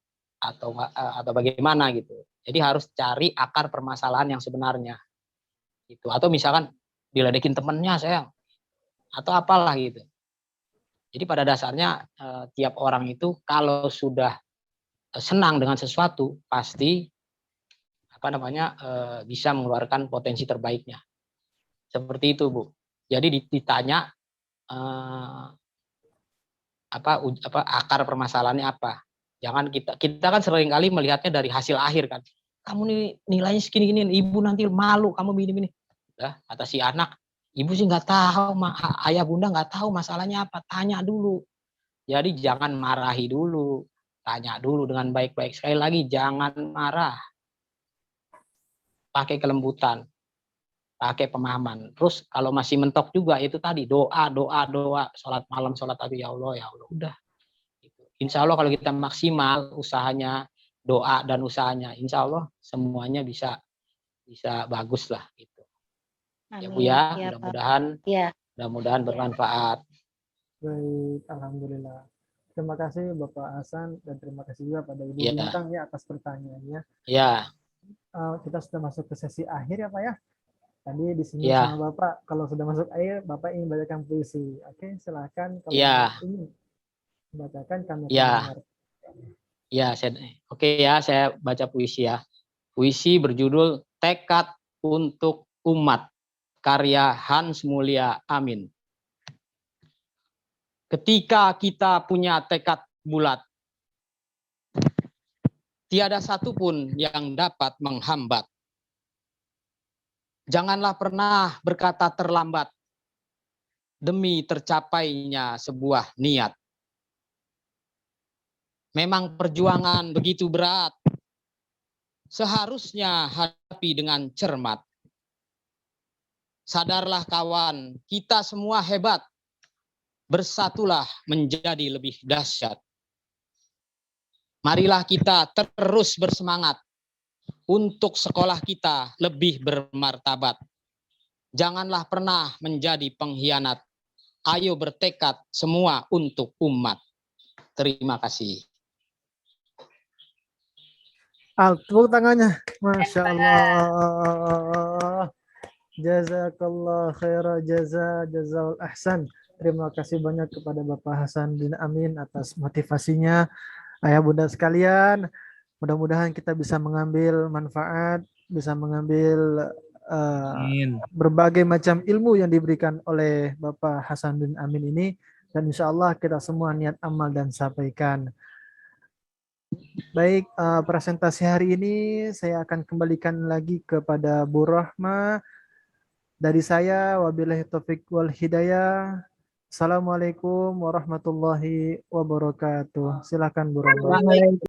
bagaimana gitu. Jadi harus cari akar permasalahan yang sebenarnya. Gitu. Atau misalkan diledekin temennya sayang, atau apalah gitu. Jadi pada dasarnya tiap orang itu kalau sudah senang dengan sesuatu pasti bisa mengeluarkan potensi terbaiknya. Seperti itu, Bu. Jadi ditanya akar permasalahannya apa. Jangan kita kan seringkali melihatnya dari hasil akhir kan. Kamu nih nilainya segini-gini, ibu nanti malu kamu begini-begini. Nah, kata si anak, ibu sih nggak tahu, ayah bunda nggak tahu masalahnya apa, tanya dulu. Jadi jangan marahi dulu, tanya dulu dengan baik-baik. Sekali lagi jangan marah, pakai kelembutan, pakai pemahaman. Terus kalau masih mentok juga itu tadi doa, sholat malam, sholat pagi, ya Allah, udah. Insya Allah kalau kita maksimal usahanya, doa dan usahanya, insya Allah semuanya bisa bagus lah gitu. Ya Bu ya, mudah-mudahan bermanfaat. Baik, alhamdulillah. Terima kasih Bapak Hasan dan terima kasih juga pada Ibu Bintang ya atas pertanyaannya. Ya. Kita sudah masuk ke sesi akhir ya Pak ya. Tadi di sini sama Bapak, kalau sudah masuk akhir, Bapak ingin bacakan puisi. Oke, silakan kalau ingin bacakan kami akan dengar. Ya, saya baca puisi ya. Puisi berjudul Tekad untuk Umat, karya Hans Mulia Amin. Ketika kita punya tekad bulat, tiada satupun yang dapat menghambat. Janganlah pernah berkata terlambat demi tercapainya sebuah niat. Memang perjuangan begitu berat, seharusnya hadapi dengan cermat. Sadarlah kawan, kita semua hebat, bersatulah menjadi lebih dahsyat. Marilah kita terus bersemangat untuk sekolah kita lebih bermartabat. Janganlah pernah menjadi pengkhianat. Ayo bertekad semua untuk umat. Terima kasih. Tepuk tangannya. Masya Allah. Jazakallah khairah jazaul ahsan. Terima kasih banyak kepada Bapak Hasan bin Amin atas motivasinya. Ayah bunda sekalian, mudah-mudahan kita bisa mengambil manfaat, bisa mengambil berbagai macam ilmu yang diberikan oleh Bapak Hasan bin Amin ini. Dan insya Allah kita semua niat amal dan sampaikan. Baik, presentasi hari ini saya akan kembalikan lagi kepada Bu Rahma. Dari saya, wabillahi taufiq wal hidayah. Assalamualaikum warahmatullahi wabarakatuh. Silakan Bu Rahma.